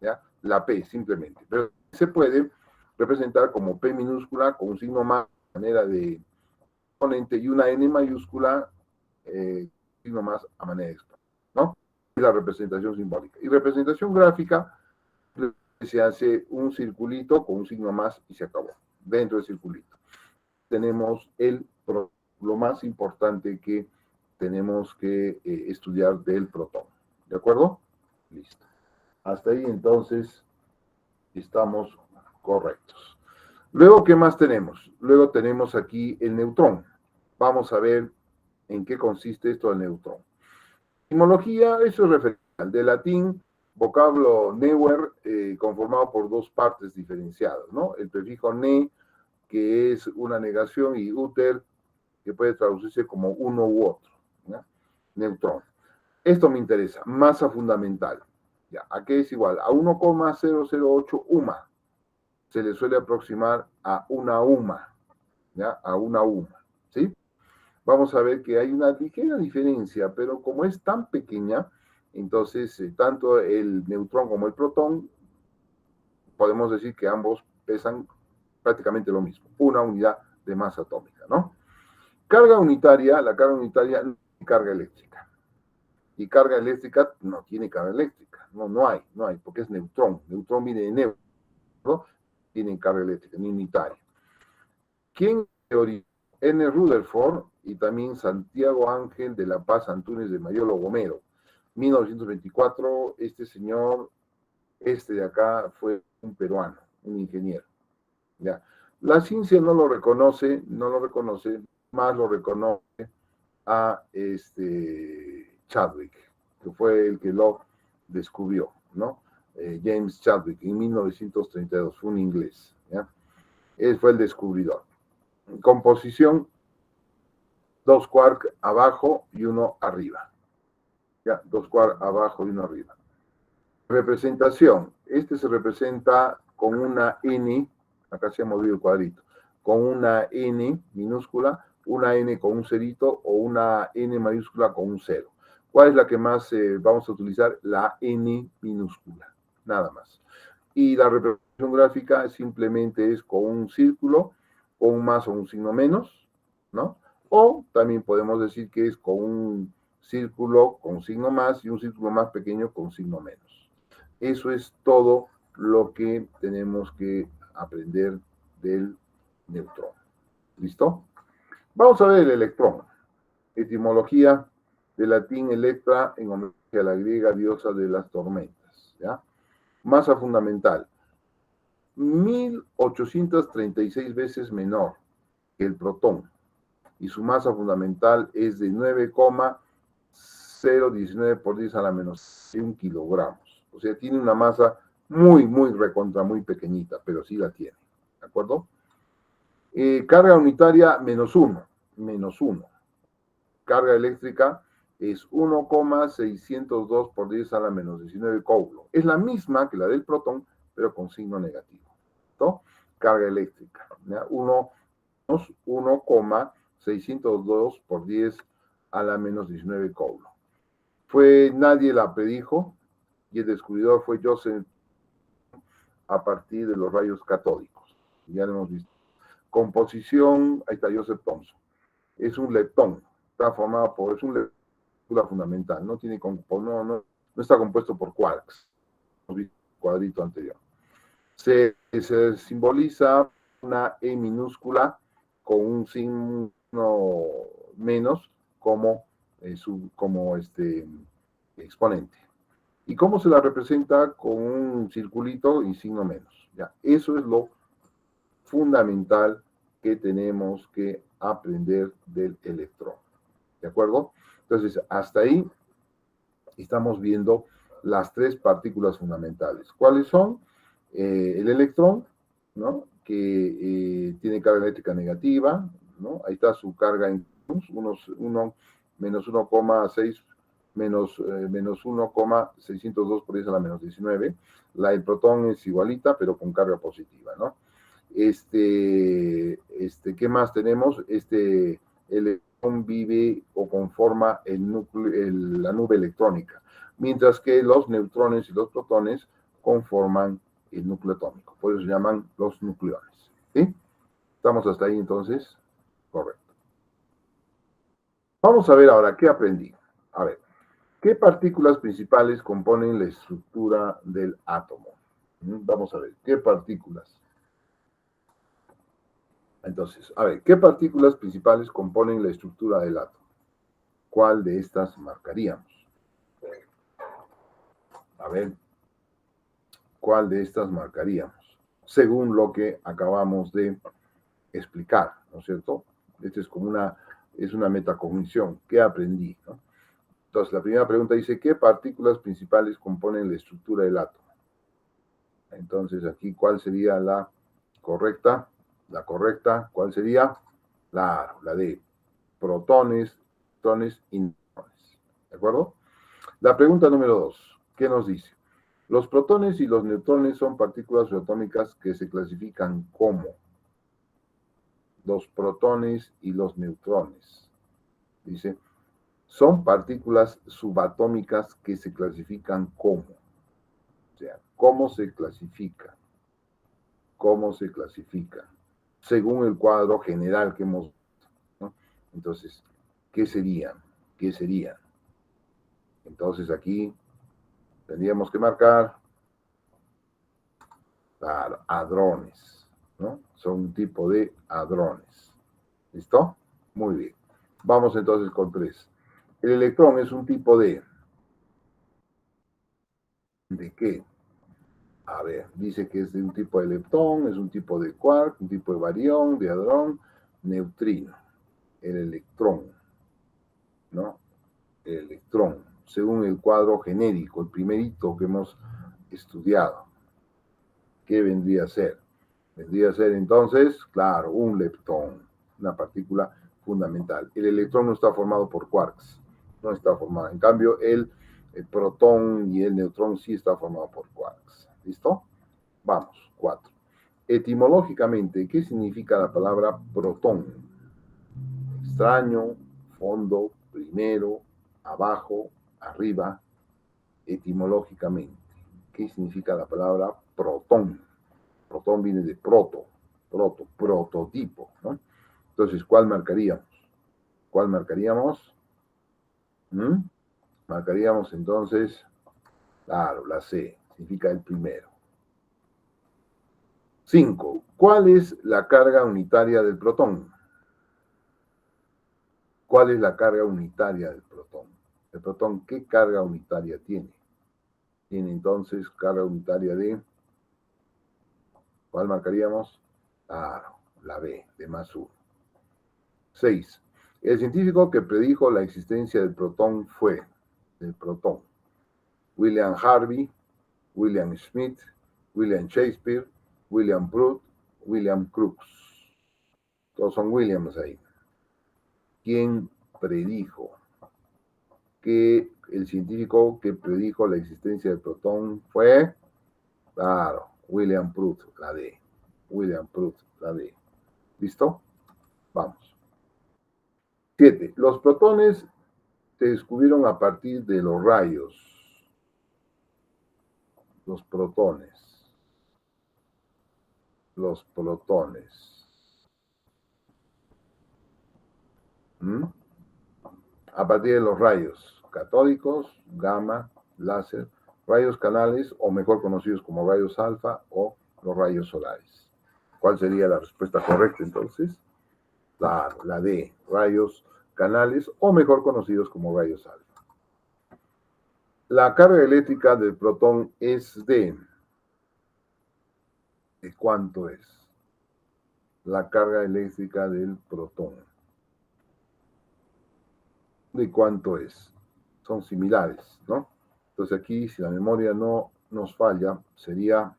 ¿ya? La P, simplemente. Pero se puede representar como P minúscula con un signo más, de manera de exponente, y una N mayúscula, signo más a manera de exponente, ¿no? Y la representación simbólica. Y representación gráfica, se hace un circulito con un signo más y se acabó. Dentro del circulito tenemos lo más importante que tenemos que estudiar del protón. ¿De acuerdo? Listo. Hasta ahí entonces estamos correctos. Luego, ¿qué más tenemos? Luego tenemos aquí el neutrón. Vamos a ver en qué consiste esto del neutrón. Etimología, eso es referencia. De latín, vocablo newer, conformado por dos partes diferenciadas, ¿no? El prefijo ne, que es una negación, y uter, que puede traducirse como uno u otro, ¿ya? Neutrón. Esto me interesa, masa fundamental. ¿Ya? ¿A qué es igual? A 1,008 UMA. Se le suele aproximar a una UMA, ¿ya? A una UMA, ¿sí? Vamos a ver que hay una ligera diferencia, pero como es tan pequeña, entonces tanto el neutrón como el protón, podemos decir que ambos pesan prácticamente lo mismo, una unidad de masa atómica, ¿no? Carga unitaria, la carga unitaria no tiene carga eléctrica. Y carga eléctrica no tiene carga eléctrica. No hay, porque es neutrón. Neutrón viene de neutro, ¿no? Tiene carga eléctrica, ni unitaria. ¿Quién teorizó? N. Rutherford y también Santiago Ángel de la Paz Antunes de Mayolo Gomero. 1924, este señor, de acá, fue un peruano, un ingeniero. ¿Ya? La ciencia no lo reconoce, más lo reconoce a Chadwick, que fue el que lo descubrió, ¿no? James Chadwick, en 1932, fue un inglés, ¿ya? Él fue el descubridor. Composición, 2 quarks abajo y uno arriba, ¿ya? 2 quarks abajo y uno arriba. Representación, se representa con una N, acá se ha movido el cuadrito, con una N minúscula, una N con un cerito o una N mayúscula con un cero. ¿Cuál es la que más vamos a utilizar? La N minúscula, nada más. Y la representación gráfica simplemente es con un círculo, con un más o un signo menos, ¿no? O también podemos decir que es con un círculo con signo más y un círculo más pequeño con signo menos. Eso es todo lo que tenemos que aprender del neutrón. ¿Listo? Vamos a ver el electrón. Etimología del latín electra, en homenaje a la griega diosa de las tormentas. ¿Ya? Masa fundamental. 1836 veces menor que el protón. Y su masa fundamental es de 9,019 por 10 a la menos 1 kilogramos. O sea, tiene una masa muy muy pequeñita, pero sí la tiene. ¿De acuerdo? Carga unitaria, menos 1. Carga eléctrica es 1,602 por 10 a la menos 19 coulombs. Es la misma que la del protón, pero con signo negativo. ¿No? Carga eléctrica. 1,602 por 10 a la menos 19 coulombs. Nadie la predijo, y el descubridor fue Joseph a partir de los rayos catódicos. Ya lo hemos visto. Composición, ahí está Joseph Thomson. Es un leptón, está formado por, es un leptón fundamental, no está compuesto por quarks. Hemos visto el cuadrito anterior. Se simboliza una E minúscula con un signo menos como exponente. ¿Y cómo se la representa? Con un circulito y signo menos. ¿Ya? Eso es lo fundamental que tenemos que aprender del electrón. ¿De acuerdo? Entonces, hasta ahí estamos viendo las 3 partículas fundamentales. ¿Cuáles son? El electrón, ¿no? Que tiene carga eléctrica negativa, ¿no? Ahí está su carga en menos 1,6 menos 1,602 por 10 a la menos 19. El protón es igualita, pero con carga positiva, ¿no? ¿Qué más tenemos? El electrón vive o conforma la nube electrónica, mientras que los neutrones y los protones conforman el núcleo atómico, por eso se llaman los nucleones. ¿Sí? ¿Estamos hasta ahí entonces? Correcto. Vamos a ver ahora qué aprendí. A ver, ¿qué partículas principales componen la estructura del átomo? Vamos a ver, ¿qué partículas? Entonces, a ver, ¿qué partículas principales componen la estructura del átomo? ¿Cuál de estas marcaríamos? A ver, ¿cuál de estas marcaríamos? Según lo que acabamos de explicar, ¿no es cierto? Esto es como una metacognición. ¿Qué aprendí? ¿No? Entonces, la primera pregunta dice, ¿qué partículas principales componen la estructura del átomo? Entonces, aquí, ¿cuál sería la correcta? La correcta, ¿cuál sería? Claro, la de protones, neutrones y neutrones. ¿De acuerdo? La pregunta número 2, ¿qué nos dice? Los protones y los neutrones son partículas subatómicas que se clasifican como los protones y los neutrones. Dice, son partículas subatómicas que se clasifican como. O sea, ¿cómo se clasifica? ¿Cómo se clasifica? Según el cuadro general que hemos visto, ¿no? Entonces, ¿qué serían? ¿Qué serían? Entonces aquí tendríamos que marcar, claro, hadrones, ¿no? Son un tipo de hadrones. ¿Listo? Muy bien. Vamos entonces con 3. El electrón es un tipo ¿de qué? A ver, dice que es de un tipo de leptón, es un tipo de quark, un tipo de barión, de hadrón, neutrino. El electrón, ¿no? El electrón, según el cuadro genérico, el primerito que hemos estudiado. ¿Qué vendría a ser? Vendría a ser entonces, claro, un leptón, una partícula fundamental. El electrón no está formado por quarks, no está formado. En cambio, el protón y el neutrón sí está formado por quarks. ¿Listo? Vamos, 4. Etimológicamente, ¿qué significa la palabra protón? Extraño, fondo, primero, abajo, arriba, etimológicamente. ¿Qué significa la palabra protón? Protón viene de prototipo, ¿no? Entonces, ¿cuál marcaríamos? ¿Cuál marcaríamos? ¿Mm? Marcaríamos entonces, claro, la C, significa el primero. 5. ¿Cuál es la carga unitaria del protón? ¿Cuál es la carga unitaria del protón? El protón, ¿qué carga unitaria tiene? Tiene entonces carga unitaria de, ¿cuál marcaríamos? Claro, la B, de más 1. 6. El científico que predijo la existencia del protón fue, del protón, William Harvey, William Schmidt, William Shakespeare, William Prout, William Crookes. Todos son Williams ahí. ¿Quién predijo? Que el científico que predijo la existencia del protón fue, claro, William Prout, la D. William Prout, la D. ¿Listo? Vamos. 7. Los protones se descubrieron a partir de los rayos. Los protones. Los protones. ¿Mm? A partir de los rayos catódicos, gamma, láser, rayos canales, o mejor conocidos como rayos alfa o los rayos solares. ¿Cuál sería la respuesta correcta entonces? La D, rayos canales, o mejor conocidos como rayos alfa. La carga eléctrica del protón es ¿de cuánto es? La carga eléctrica del protón. ¿De cuánto es? Son similares, ¿no? Entonces aquí, si la memoria no nos falla, sería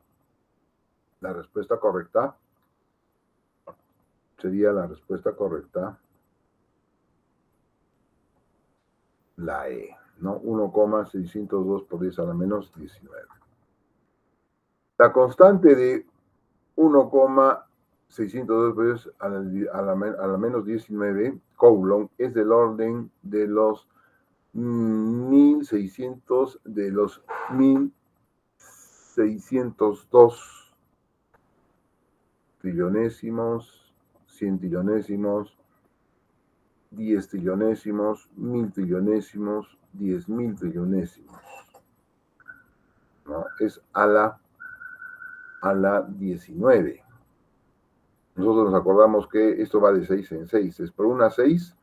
la respuesta correcta. Sería la respuesta correcta la E, ¿no? 1,602 por 10 a la menos 19. La constante de 1,602 por 10 a la menos 19 Coulomb es del orden de los 1600, de los 1602 trillonésimos, 100 trillonésimos, 10 trillonésimos, 1000 trillonésimos, 10.000 trillonésimos, ¿no? Es a la 19. Nosotros nos acordamos que esto va de 6 en 6. Es por una 6,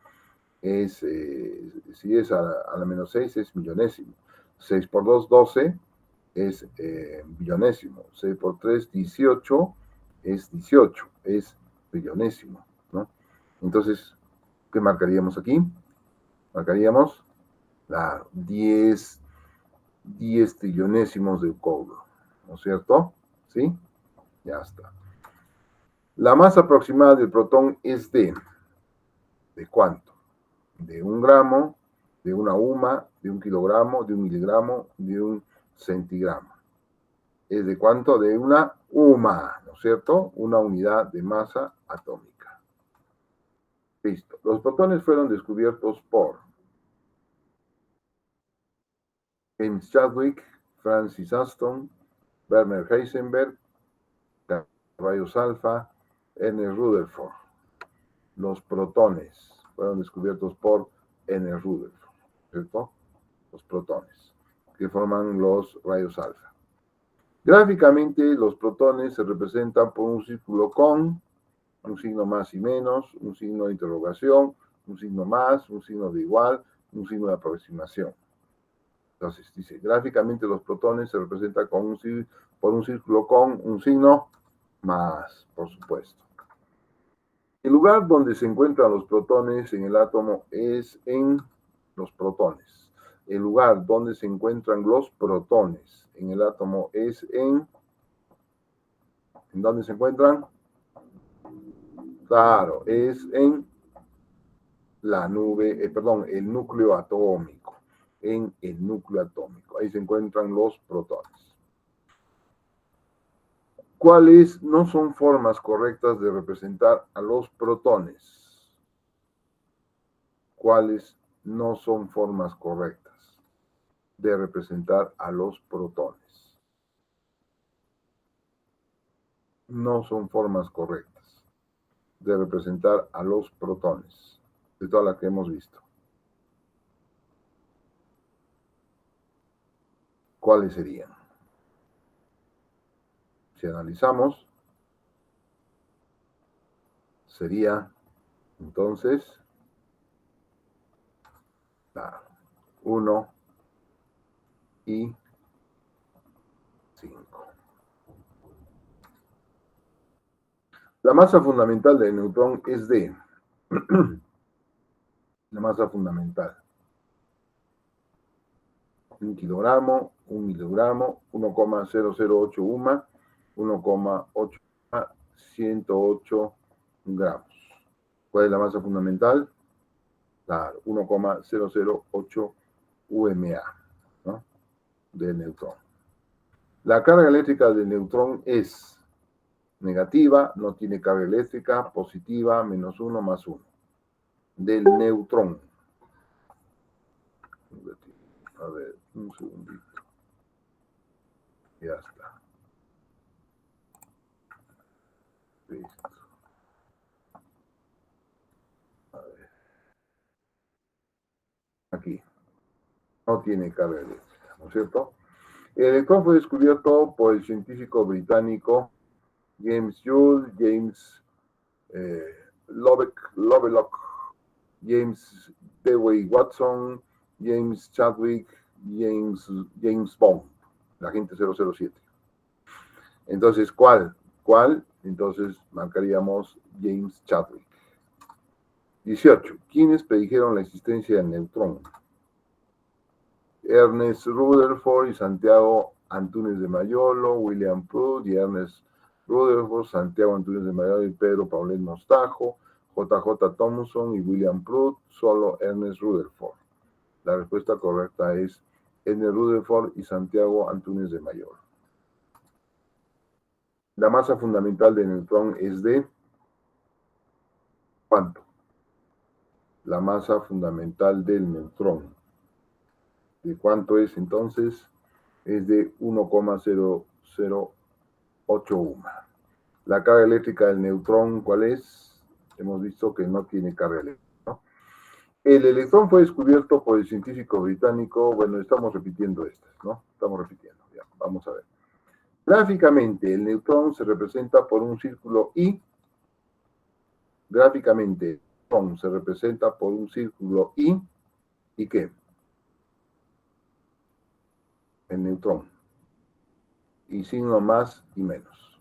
si es a la menos 6 es millonésimo. 6 por 2, 12 es billonésimo. 6 por 3, 18 es 18, es billonésimo, ¿no? Entonces, ¿qué marcaríamos aquí? Marcaríamos Claro, 10 trillonésimos de couro, ¿no es cierto? ¿Sí? Ya está. La masa aproximada del protón es ¿de cuánto? De 1 gramo, de una UMA, de 1 kilogramo, de 1 miligramo, de 1 centigramo. ¿Es de cuánto? De una UMA, ¿no es cierto? Una unidad de masa atómica. Listo. Los protones fueron descubiertos por James Chadwick, Francis Aston, Werner Heisenberg, rayos alfa, Ernest Rutherford. Los protones fueron descubiertos por Ernest Rutherford, ¿cierto? Los protones, que forman los rayos alfa. Gráficamente, los protones se representan por un círculo con un signo más y menos, un signo de interrogación, un signo más, un signo de igual, un signo de aproximación. Entonces, dice, gráficamente los protones se representan por un círculo con un signo más, por supuesto. El lugar donde se encuentran los protones en el átomo es en los protones. El lugar donde se encuentran los protones en el átomo es ¿en dónde se encuentran? Claro, es en la nube, el núcleo atómico. En el núcleo atómico. Ahí se encuentran los protones. ¿Cuáles no son formas correctas de representar a los protones? ¿Cuáles no son formas correctas de representar a los protones? No son formas correctas de representar a los protones, de todas las que hemos visto. ¿Cuáles serían? Si analizamos, sería entonces 1 y 5. La masa fundamental del neutrón es de la masa fundamental 1 kilogramo, 1 miligramo, 1,008 UMA, 1,8 108 gramos. ¿Cuál es la masa fundamental? Claro, 1,008 UMA, ¿no? Del neutrón. La carga eléctrica del neutrón es negativa, no tiene carga eléctrica, positiva, -1 más 1. Del neutrón. A ver, un segundito. Ya está. Listo. A ver. Aquí. No tiene carga eléctrica, ¿no es cierto? El electrón fue descubierto por el científico británico James Joule, James Lovelock, James Dewey Watson, James Chadwick, James Bond, la agente 007. Entonces, ¿cuál? Entonces marcaríamos James Chadwick. 18. ¿Quiénes predijeron la existencia del neutrón? Ernest Rutherford y Santiago Antúnez de Mayolo, William Prout y Ernest Rutherford, Santiago Antúnez de Mayolo y Pedro Paulet Mostajo, JJ Thomson y William Prout, solo Ernest Rutherford. La respuesta correcta es Ernest Rutherford y Santiago Antúnez de Mayolo. La masa fundamental del neutrón es de ¿cuánto? La masa fundamental del neutrón. ¿De cuánto es entonces? Es de 1,008 UMA. La carga eléctrica del neutrón, ¿cuál es? Hemos visto que no tiene carga eléctrica, ¿no? El electrón fue descubierto por el científico británico, bueno, estamos repitiendo estas, ¿no? Estamos repitiendo, ya, vamos a ver. Gráficamente, el neutrón se representa por un círculo I. Gráficamente, el neutrón se representa por un círculo I. ¿Y qué? El neutrón. Y signo más y menos.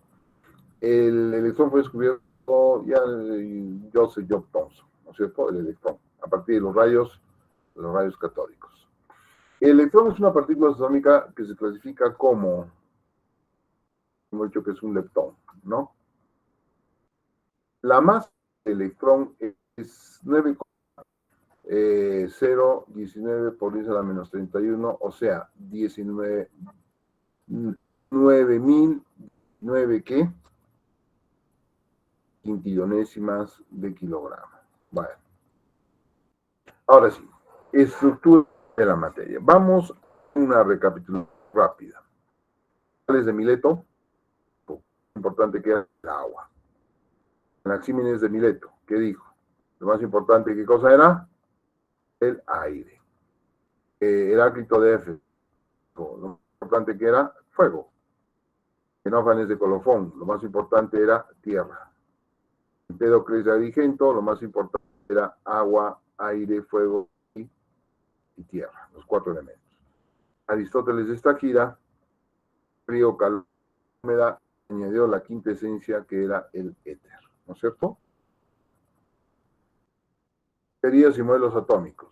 El electrón fue descubierto ya Joseph Job Thomson, ¿no es cierto? El electrón, a partir de los rayos catódicos. El electrón es una partícula subatómica que se clasifica como, hemos dicho que es un leptón, ¿no? La masa del electrón es 9,019 por 10 a la menos 31, o sea, 9.009 ¿qué? Quintillonésimas de kilogramo. Bueno, ahora sí, estructura de la materia. Vamos a una recapitulación rápida. Sales de Mileto, importante que era el agua. Anaxímenes de Mileto, ¿qué dijo? Lo más importante, ¿qué cosa era? El aire. Heráclito de Éfeso, lo más importante que era fuego. Xenófanes de Colofón, lo más importante era tierra. Empédocles de Agrigento, lo más importante era agua, aire, fuego y tierra, los 4 elementos. Aristóteles de Estaquira, frío, calor, humedad, añadió la quinta esencia que era el éter, ¿no es cierto? Teorías y modelos atómicos.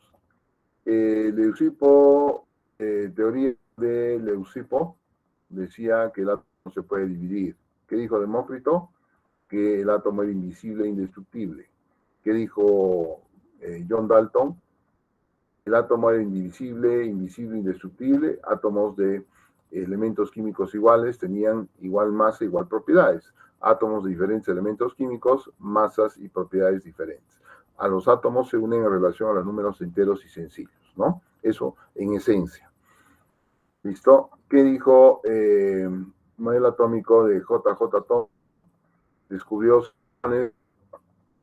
Leucipo, teoría de Leucipo, decía que el átomo se puede dividir. ¿Qué dijo Demócrito? Que el átomo era invisible e indestructible. ¿Qué dijo John Dalton? El átomo era indivisible, invisible, indestructible. Átomos de elementos químicos iguales tenían igual masa, igual propiedades. Átomos de diferentes elementos químicos, masas y propiedades diferentes. A los átomos se unen en relación a los números enteros y sencillos, ¿no? Eso en esencia. ¿Listo? ¿Qué dijo modelo atómico de JJ Thomson? Descubrió de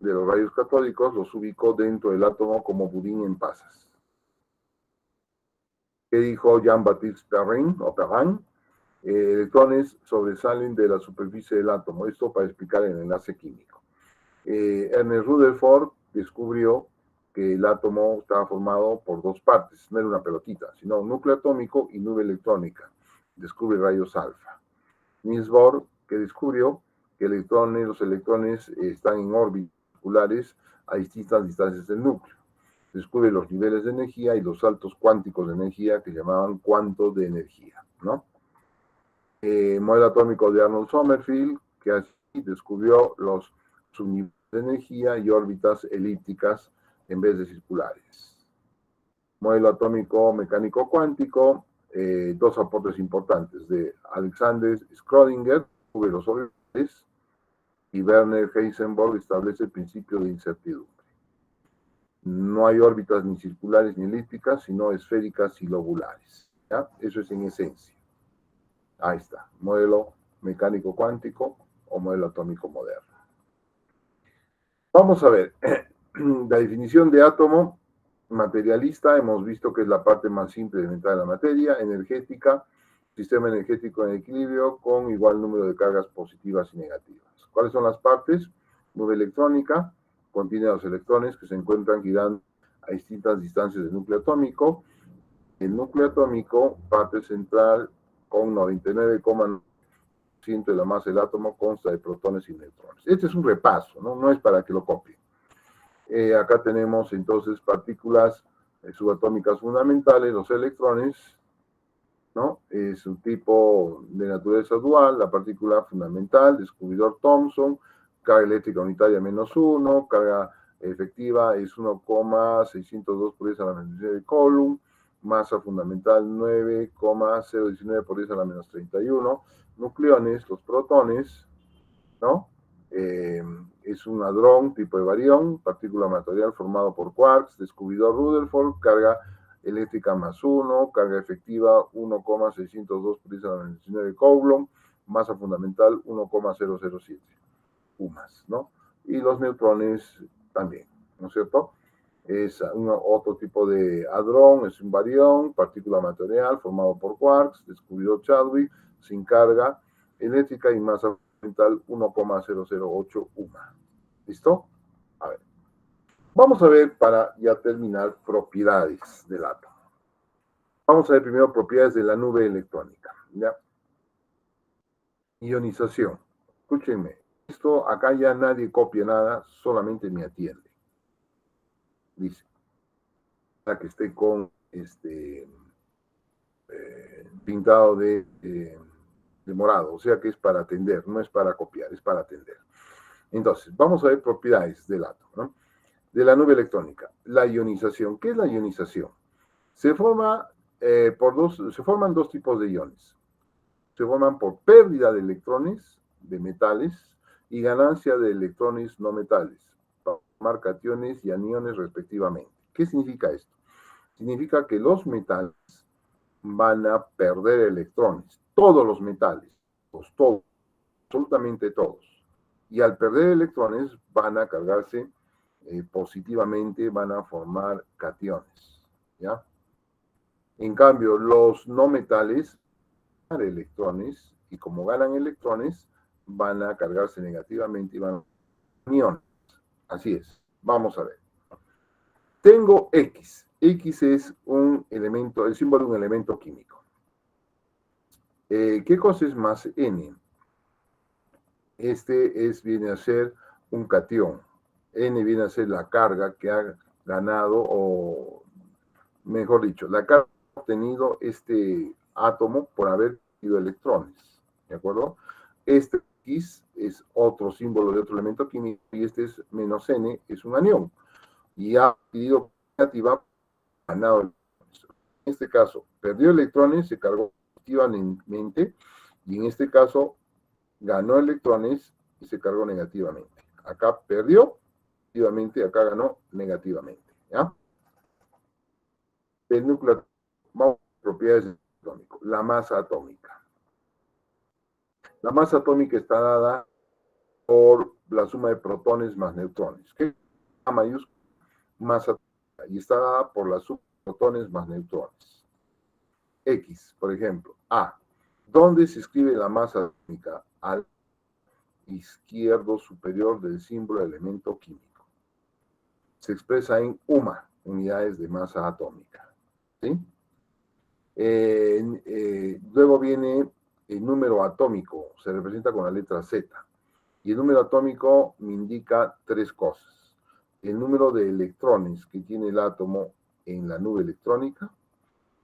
los rayos catódicos, los ubicó dentro del átomo como budín en pasas. ¿Qué dijo Jean-Baptiste Perrin? Electrones sobresalen de la superficie del átomo. Esto para explicar el enlace químico. Ernest Rutherford descubrió que el átomo estaba formado por 2 partes, no era una pelotita, sino un núcleo atómico y nube electrónica. Descubre rayos alfa. Niels Bohr, que descubrió que los electrones están en órbitas circulares a distintas distancias del núcleo. Descubre los niveles de energía y los saltos cuánticos de energía que llamaban cuantos de energía, ¿no? Modelo atómico de Arnold Sommerfeld, que así descubrió los subniveles de energía y órbitas elípticas en vez de circulares. Modelo atómico mecánico cuántico, 2 aportes importantes de Alexander Schrödinger, sobre los orbitales, y Werner Heisenberg establece el principio de incertidumbre. No hay órbitas ni circulares ni elípticas, sino esféricas y lobulares. ¿Ya? Eso es en esencia. Ahí está, modelo mecánico cuántico o modelo atómico moderno. Vamos a ver, la definición de átomo materialista, hemos visto que es la parte más simple de la materia, energética, sistema energético en equilibrio con igual número de cargas positivas y negativas. ¿Cuáles son las partes? Nube electrónica, contiene los electrones que se encuentran girando a distintas distancias del núcleo atómico. El núcleo atómico, parte central, con 99,9% de la masa del átomo, consta de protones y neutrones. Este es un repaso, ¿no? No es para que lo copien. Acá tenemos entonces partículas subatómicas fundamentales, los electrones, ¿no? Es un tipo de naturaleza dual, la partícula fundamental, descubridor Thomson, carga eléctrica unitaria -1, carga efectiva es 1,602 por 10 a la menos 19 Coulomb, masa fundamental 9,019 por 10 a la menos 31, nucleones, los protones, ¿no? Es un hadrón tipo de barión, partícula material formado por quarks, descubridor Rutherford, carga eléctrica +1, carga efectiva 1,602 por 10 a la menos 19 Coulomb, masa fundamental 1,007 UMAS, ¿no? Y los neutrones también, ¿no es cierto? Es otro tipo de hadrón, es un barión, partícula material formado por quarks, descubridor Chadwick, sin carga eléctrica y masa fundamental 1,008 UMA. ¿Listo? A ver. Vamos a ver, para ya terminar, propiedades del átomo. Vamos a ver primero propiedades de la nube electrónica. ¿Ya? Ionización. Escúchenme, esto acá ya nadie copia nada, solamente me atiende. Dice, la que esté con pintado de morado, o sea que es para atender, no es para copiar, es para atender. Entonces, vamos a ver propiedades del átomo, ¿no? De la nube electrónica. La ionización. ¿Qué es la ionización? Se forman dos tipos de iones. Se forman por pérdida de electrones de metales y ganancia de electrones no metales, para formar cationes y aniones respectivamente. ¿Qué significa esto? Significa que los metales van a perder electrones, todos los metales, todos, absolutamente todos. Y al perder electrones van a cargarse positivamente, van a formar cationes, ¿ya? En cambio, los no metales ganan electrones y como ganan electrones, van a cargarse negativamente y van a aniones. Así es. Vamos a ver. Tengo X. X es un elemento, el símbolo de un elemento químico. ¿Qué cosa es más N? Viene a ser un cation. N viene a ser la carga que ha ganado, o mejor dicho, la carga que ha obtenido este átomo por haber tenido electrones. ¿De acuerdo? Este X es otro símbolo de otro elemento químico y este es menos N, es un anión. Y ha adquirido negativa, ganado electrones. En este caso, perdió electrones, se cargó positivamente, y en este caso ganó electrones y se cargó negativamente. Acá perdió positivamente, acá ganó negativamente. ¿Ya? El núcleo, vamos a propiedades atómicas. La masa atómica. La masa atómica está dada por la suma de protones más neutrones. ¿Qué es A mayúscula? Masa atómica. Y está dada por la suma de protones más neutrones. X, por ejemplo, A. ¿Dónde se escribe la masa atómica? Al izquierdo superior del símbolo de elemento químico. Se expresa en UMA, unidades de masa atómica. ¿Sí? Luego viene el número atómico, se representa con la letra Z. Y el número atómico me indica tres cosas. El número de electrones que tiene el átomo en la nube electrónica,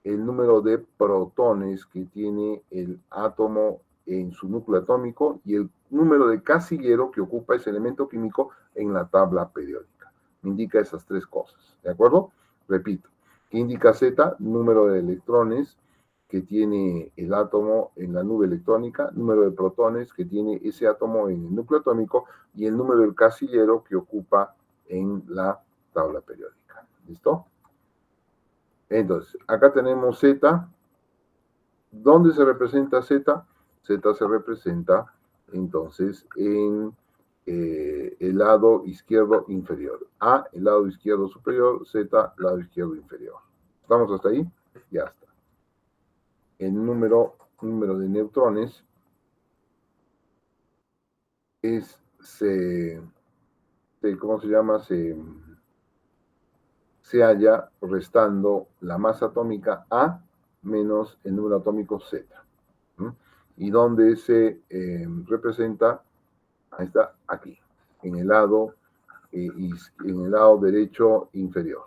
el número de protones que tiene el átomo en su núcleo atómico y el número de casillero que ocupa ese elemento químico en la tabla periódica. Me indica esas tres cosas, ¿de acuerdo? Repito, ¿qué indica Z? Número de electrones que tiene el átomo en la nube electrónica, número de protones que tiene ese átomo en el núcleo atómico y el número del casillero que ocupa en la tabla periódica. ¿Listo? Entonces, acá tenemos Z. ¿Dónde se representa Z? Z se representa entonces en el lado izquierdo inferior. A, el lado izquierdo superior, Z, lado izquierdo inferior. ¿Estamos hasta ahí? Ya está. El número de neutrones ¿cómo se llama? Se halla restando la masa atómica A menos el número atómico Z. ¿Y dónde se representa? Ahí está, aquí, en el lado derecho inferior.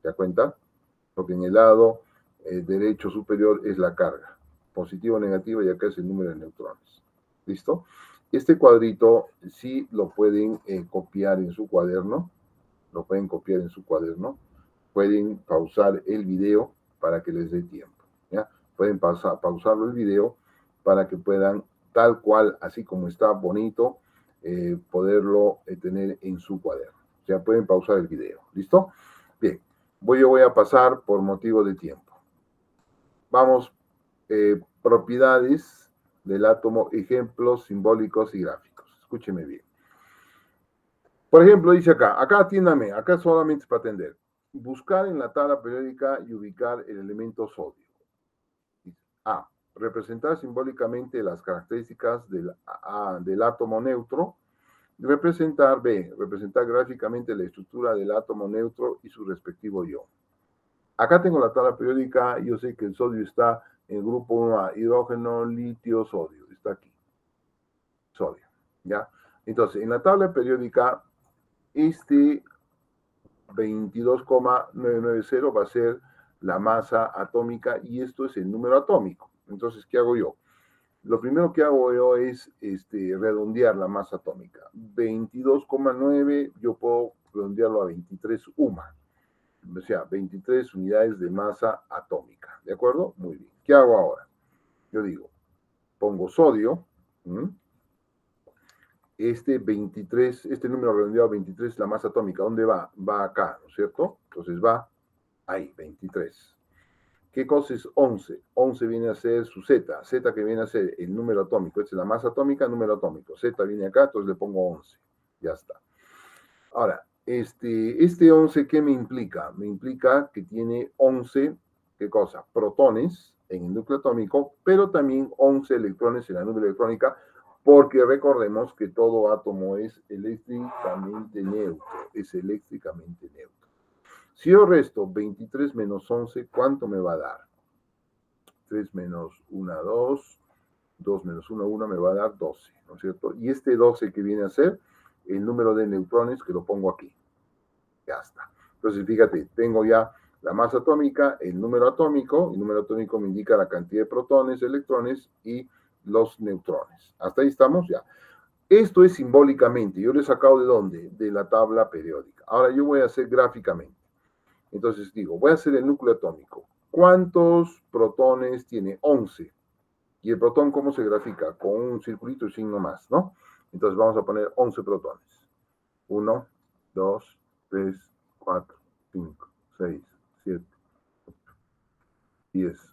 ¿Te das cuenta? Porque en el lado derecho superior es la carga, positiva o negativa, y acá es el número de neutrones. ¿Listo? Este cuadrito sí lo pueden copiar en su cuaderno, pueden pausar el video para que les dé tiempo, ¿ya? Pueden pausarlo el video para que puedan, tal cual, así como está bonito, poderlo tener en su cuaderno. O sea, pueden pausar el video. ¿Listo? Bien, yo voy a pasar por motivo de tiempo. Vamos, propiedades del átomo, ejemplos simbólicos y gráficos. Escúcheme bien. Por ejemplo, dice acá atiéndame, acá solamente es para atender. Buscar en la tabla periódica y ubicar el elemento sodio. A. Representar simbólicamente las características del átomo neutro. Representar B. Representar gráficamente la estructura del átomo neutro y su respectivo ion. Acá tengo la tabla periódica, yo sé que el sodio está en el grupo 1A, hidrógeno, litio, sodio, está aquí. Sodio, ¿ya? Entonces, en la tabla periódica, 22,990 va a ser la masa atómica y esto es el número atómico. Entonces, ¿qué hago yo? Lo primero que hago yo es redondear la masa atómica. 22,9 yo puedo redondearlo a 23 UMA. O sea, 23 unidades de masa atómica. ¿De acuerdo? Muy bien. ¿Qué hago ahora? Yo digo, pongo sodio. Este 23, este número redondeado a 23, la masa atómica, ¿dónde va? Va acá, ¿no es cierto? Entonces va ahí, 23. ¿Qué cosa es 11? 11 viene a ser su Z. Z que viene a ser el número atómico. Esta es la masa atómica, número atómico. Z viene acá, entonces le pongo 11. Ya está. Ahora, este 11, ¿qué me implica? Me implica que tiene 11, ¿qué cosa? Protones en el núcleo atómico, pero también 11 electrones en la nube electrónica, porque recordemos que todo átomo es eléctricamente neutro. Es eléctricamente neutro. Si yo resto 23 menos 11, ¿cuánto me va a dar? 3 menos 1, 2. 2 menos 1, 1 me va a dar 12, ¿no es cierto? Y este 12 que viene a ser el número de neutrones que lo pongo aquí. Ya está. Entonces, fíjate, tengo ya la masa atómica, el número atómico me indica la cantidad de protones, electrones y los neutrones. Hasta ahí estamos ya. Esto es simbólicamente, yo lo he sacado ¿de dónde? De la tabla periódica. Ahora yo voy a hacer gráficamente. Entonces digo, voy a hacer el núcleo atómico. ¿Cuántos protones tiene? 11. ¿Y el protón cómo se grafica? Con un circulito y signo más, ¿no? Entonces vamos a poner 11 protones. 1, 2, 3, 4, 5, 6, 7, 10,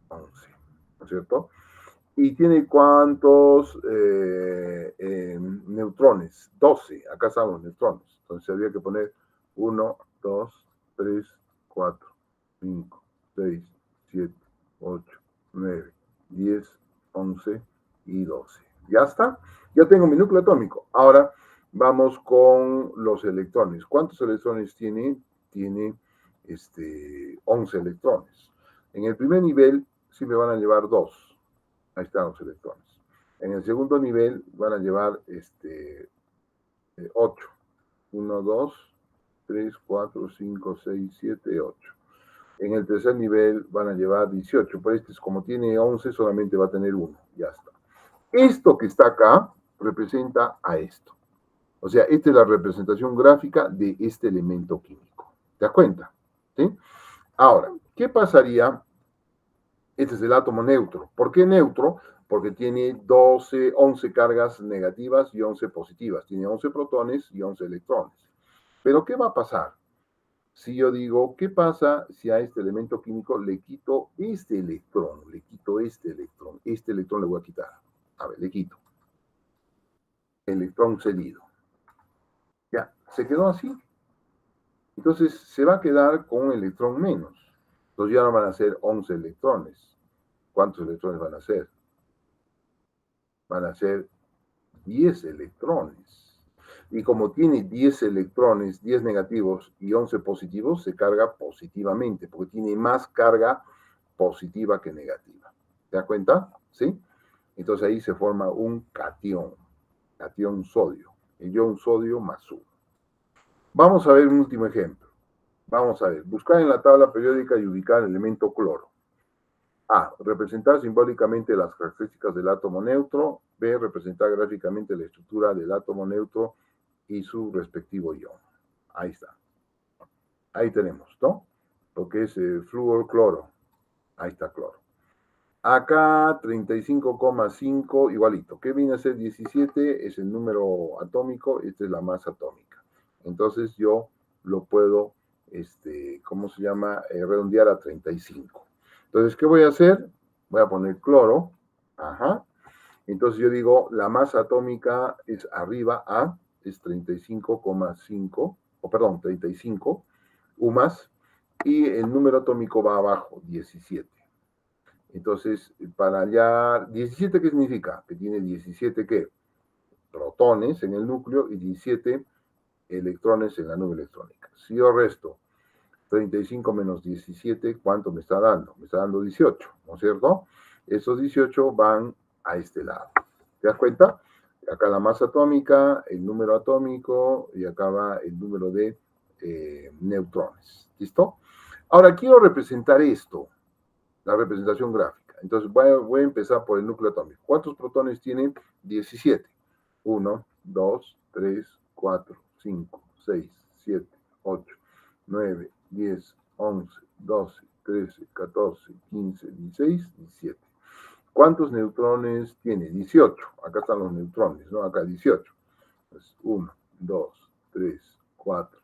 11. ¿No es cierto? ¿Y tiene cuántos neutrones? 12. Acá están los neutrones. Entonces habría que poner 1, 2, 3, 4, 5, 6, 7, 8, 9, 10, 11 y 12. ¿Ya está? Ya tengo mi núcleo atómico. Ahora vamos con los electrones. ¿Cuántos electrones tiene? Tiene 11 electrones. En el primer nivel sí me van a llevar 2. Ahí están los electrones. En el segundo nivel van a llevar 8. 1, 2, 3, 4, 5, 6, 7, 8. En el tercer nivel van a llevar 18. Pero como tiene 11, solamente va a tener 1. Ya está. Esto que está acá representa a esto. O sea, esta es la representación gráfica de este elemento químico. ¿Te das cuenta? ¿Sí? Ahora, ¿qué pasaría? Este es el átomo neutro. ¿Por qué neutro? Porque tiene 11 cargas negativas y 11 positivas. Tiene 11 protones y 11 electrones. Pero ¿qué va a pasar? Si yo digo, ¿qué pasa si a este elemento químico le quito este electrón? Le quito este electrón. Este electrón le voy a quitar. A ver, le quito. Electrón cedido. Ya, se quedó así. Entonces se va a quedar con un electrón menos. Entonces ya no van a ser 11 electrones. ¿Cuántos electrones van a ser? Van a ser 10 electrones. Y como tiene 10 electrones, 10 negativos y 11 positivos, se carga positivamente, porque tiene más carga positiva que negativa. ¿Te das cuenta? ¿Sí? Entonces ahí se forma un catión sodio, el ion sodio más 1. Vamos a ver un último ejemplo. Vamos a ver, buscar en la tabla periódica y ubicar el elemento cloro. A. Representar simbólicamente las características del átomo neutro. B. Representar gráficamente la estructura del átomo neutro y su respectivo ion. Ahí está. Ahí tenemos, ¿no? Lo que es flúor cloro. Ahí está cloro. Acá 35,5 igualito. ¿Qué viene a ser 17? Es el número atómico, esta es la masa atómica. Entonces yo lo puedo, ¿cómo se llama? Redondear a 35. Entonces, ¿qué voy a hacer? Voy a poner cloro. Ajá. Entonces yo digo, la masa atómica es arriba A, es 35,5, o perdón, 35 UMAS, y el número atómico va abajo, 17. Entonces, para hallar 17, ¿qué significa? Que tiene 17, ¿qué? Protones en el núcleo y 17 electrones en la nube electrónica. Si yo resto 35 menos 17, ¿cuánto me está dando? Me está dando 18, ¿no es cierto? Esos 18 van a este lado. ¿Te das cuenta? Acá la masa atómica, el número atómico y acá va el número de neutrones. ¿Listo? Ahora quiero representar esto, la representación gráfica. Entonces voy a empezar por el núcleo atómico. ¿Cuántos protones tiene? 17. 1, 2, 3, 4, 5, 6, 7, 8, 9, 10, 11, 12, 13, 14, 15, 16, 17. ¿Cuántos neutrones tiene? 18. Acá están los neutrones, ¿no? Acá 18. Pues 1, 2, 3, 4,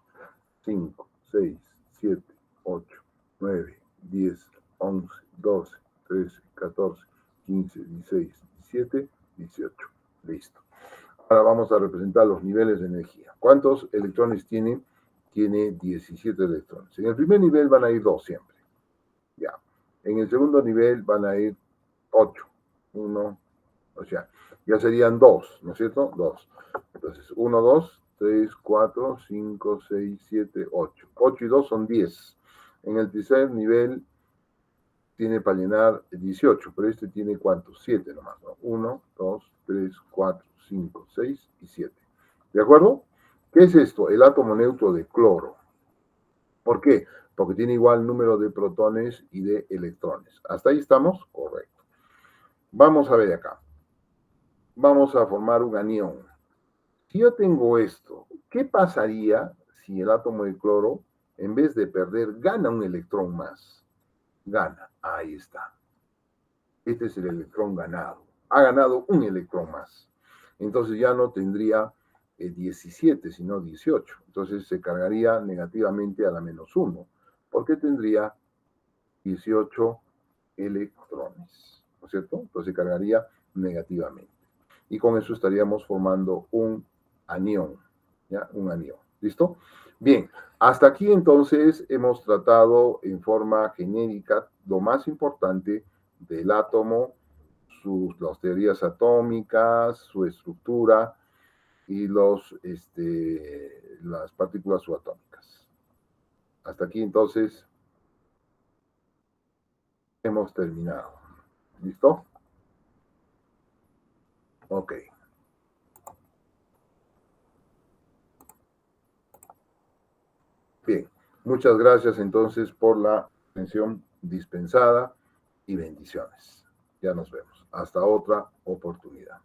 5, 6, 7, 8, 9, 10, 11, 12, 13, 14, 15, 16, 17, 18. Listo. Ahora vamos a representar los niveles de energía. ¿Cuántos electrones tiene? Tiene 17 electrones. En el primer nivel van a ir 2 siempre. Ya. En el segundo nivel van a ir 8. 1, o sea, ya serían 2, ¿no es cierto? 2. Entonces, 1, 2, 3, 4, 5, 6, 7, 8. 8 y 2 son 10. En el tercer nivel tiene para llenar 18, pero este tiene ¿cuántos? 7 nomás, ¿no? 1, 2, 3, 4, 5, 6 y 7. ¿De acuerdo? ¿Qué es esto? El átomo neutro de cloro. ¿Por qué? Porque tiene igual número de protones y de electrones. ¿Hasta ahí estamos? Correcto. Vamos a ver acá. Vamos a formar un anión. Si yo tengo esto, ¿qué pasaría si el átomo de cloro, en vez de perder, gana un electrón más? Gana. Ahí está. Este es el electrón ganado. Ha ganado un electrón más. Entonces ya no tendría 17, sino 18. Entonces se cargaría negativamente a la menos 1, porque tendría 18 electrones, ¿no es cierto? Entonces se cargaría negativamente. Y con eso estaríamos formando un anión, ¿ya? Un anión. ¿Listo? Bien, hasta aquí entonces hemos tratado en forma genérica lo más importante del átomo, las teorías atómicas, su estructura y las partículas subatómicas. Hasta aquí entonces hemos terminado. ¿Listo? Ok. Bien. Muchas gracias entonces por la atención dispensada y bendiciones. Ya nos vemos. Hasta otra oportunidad.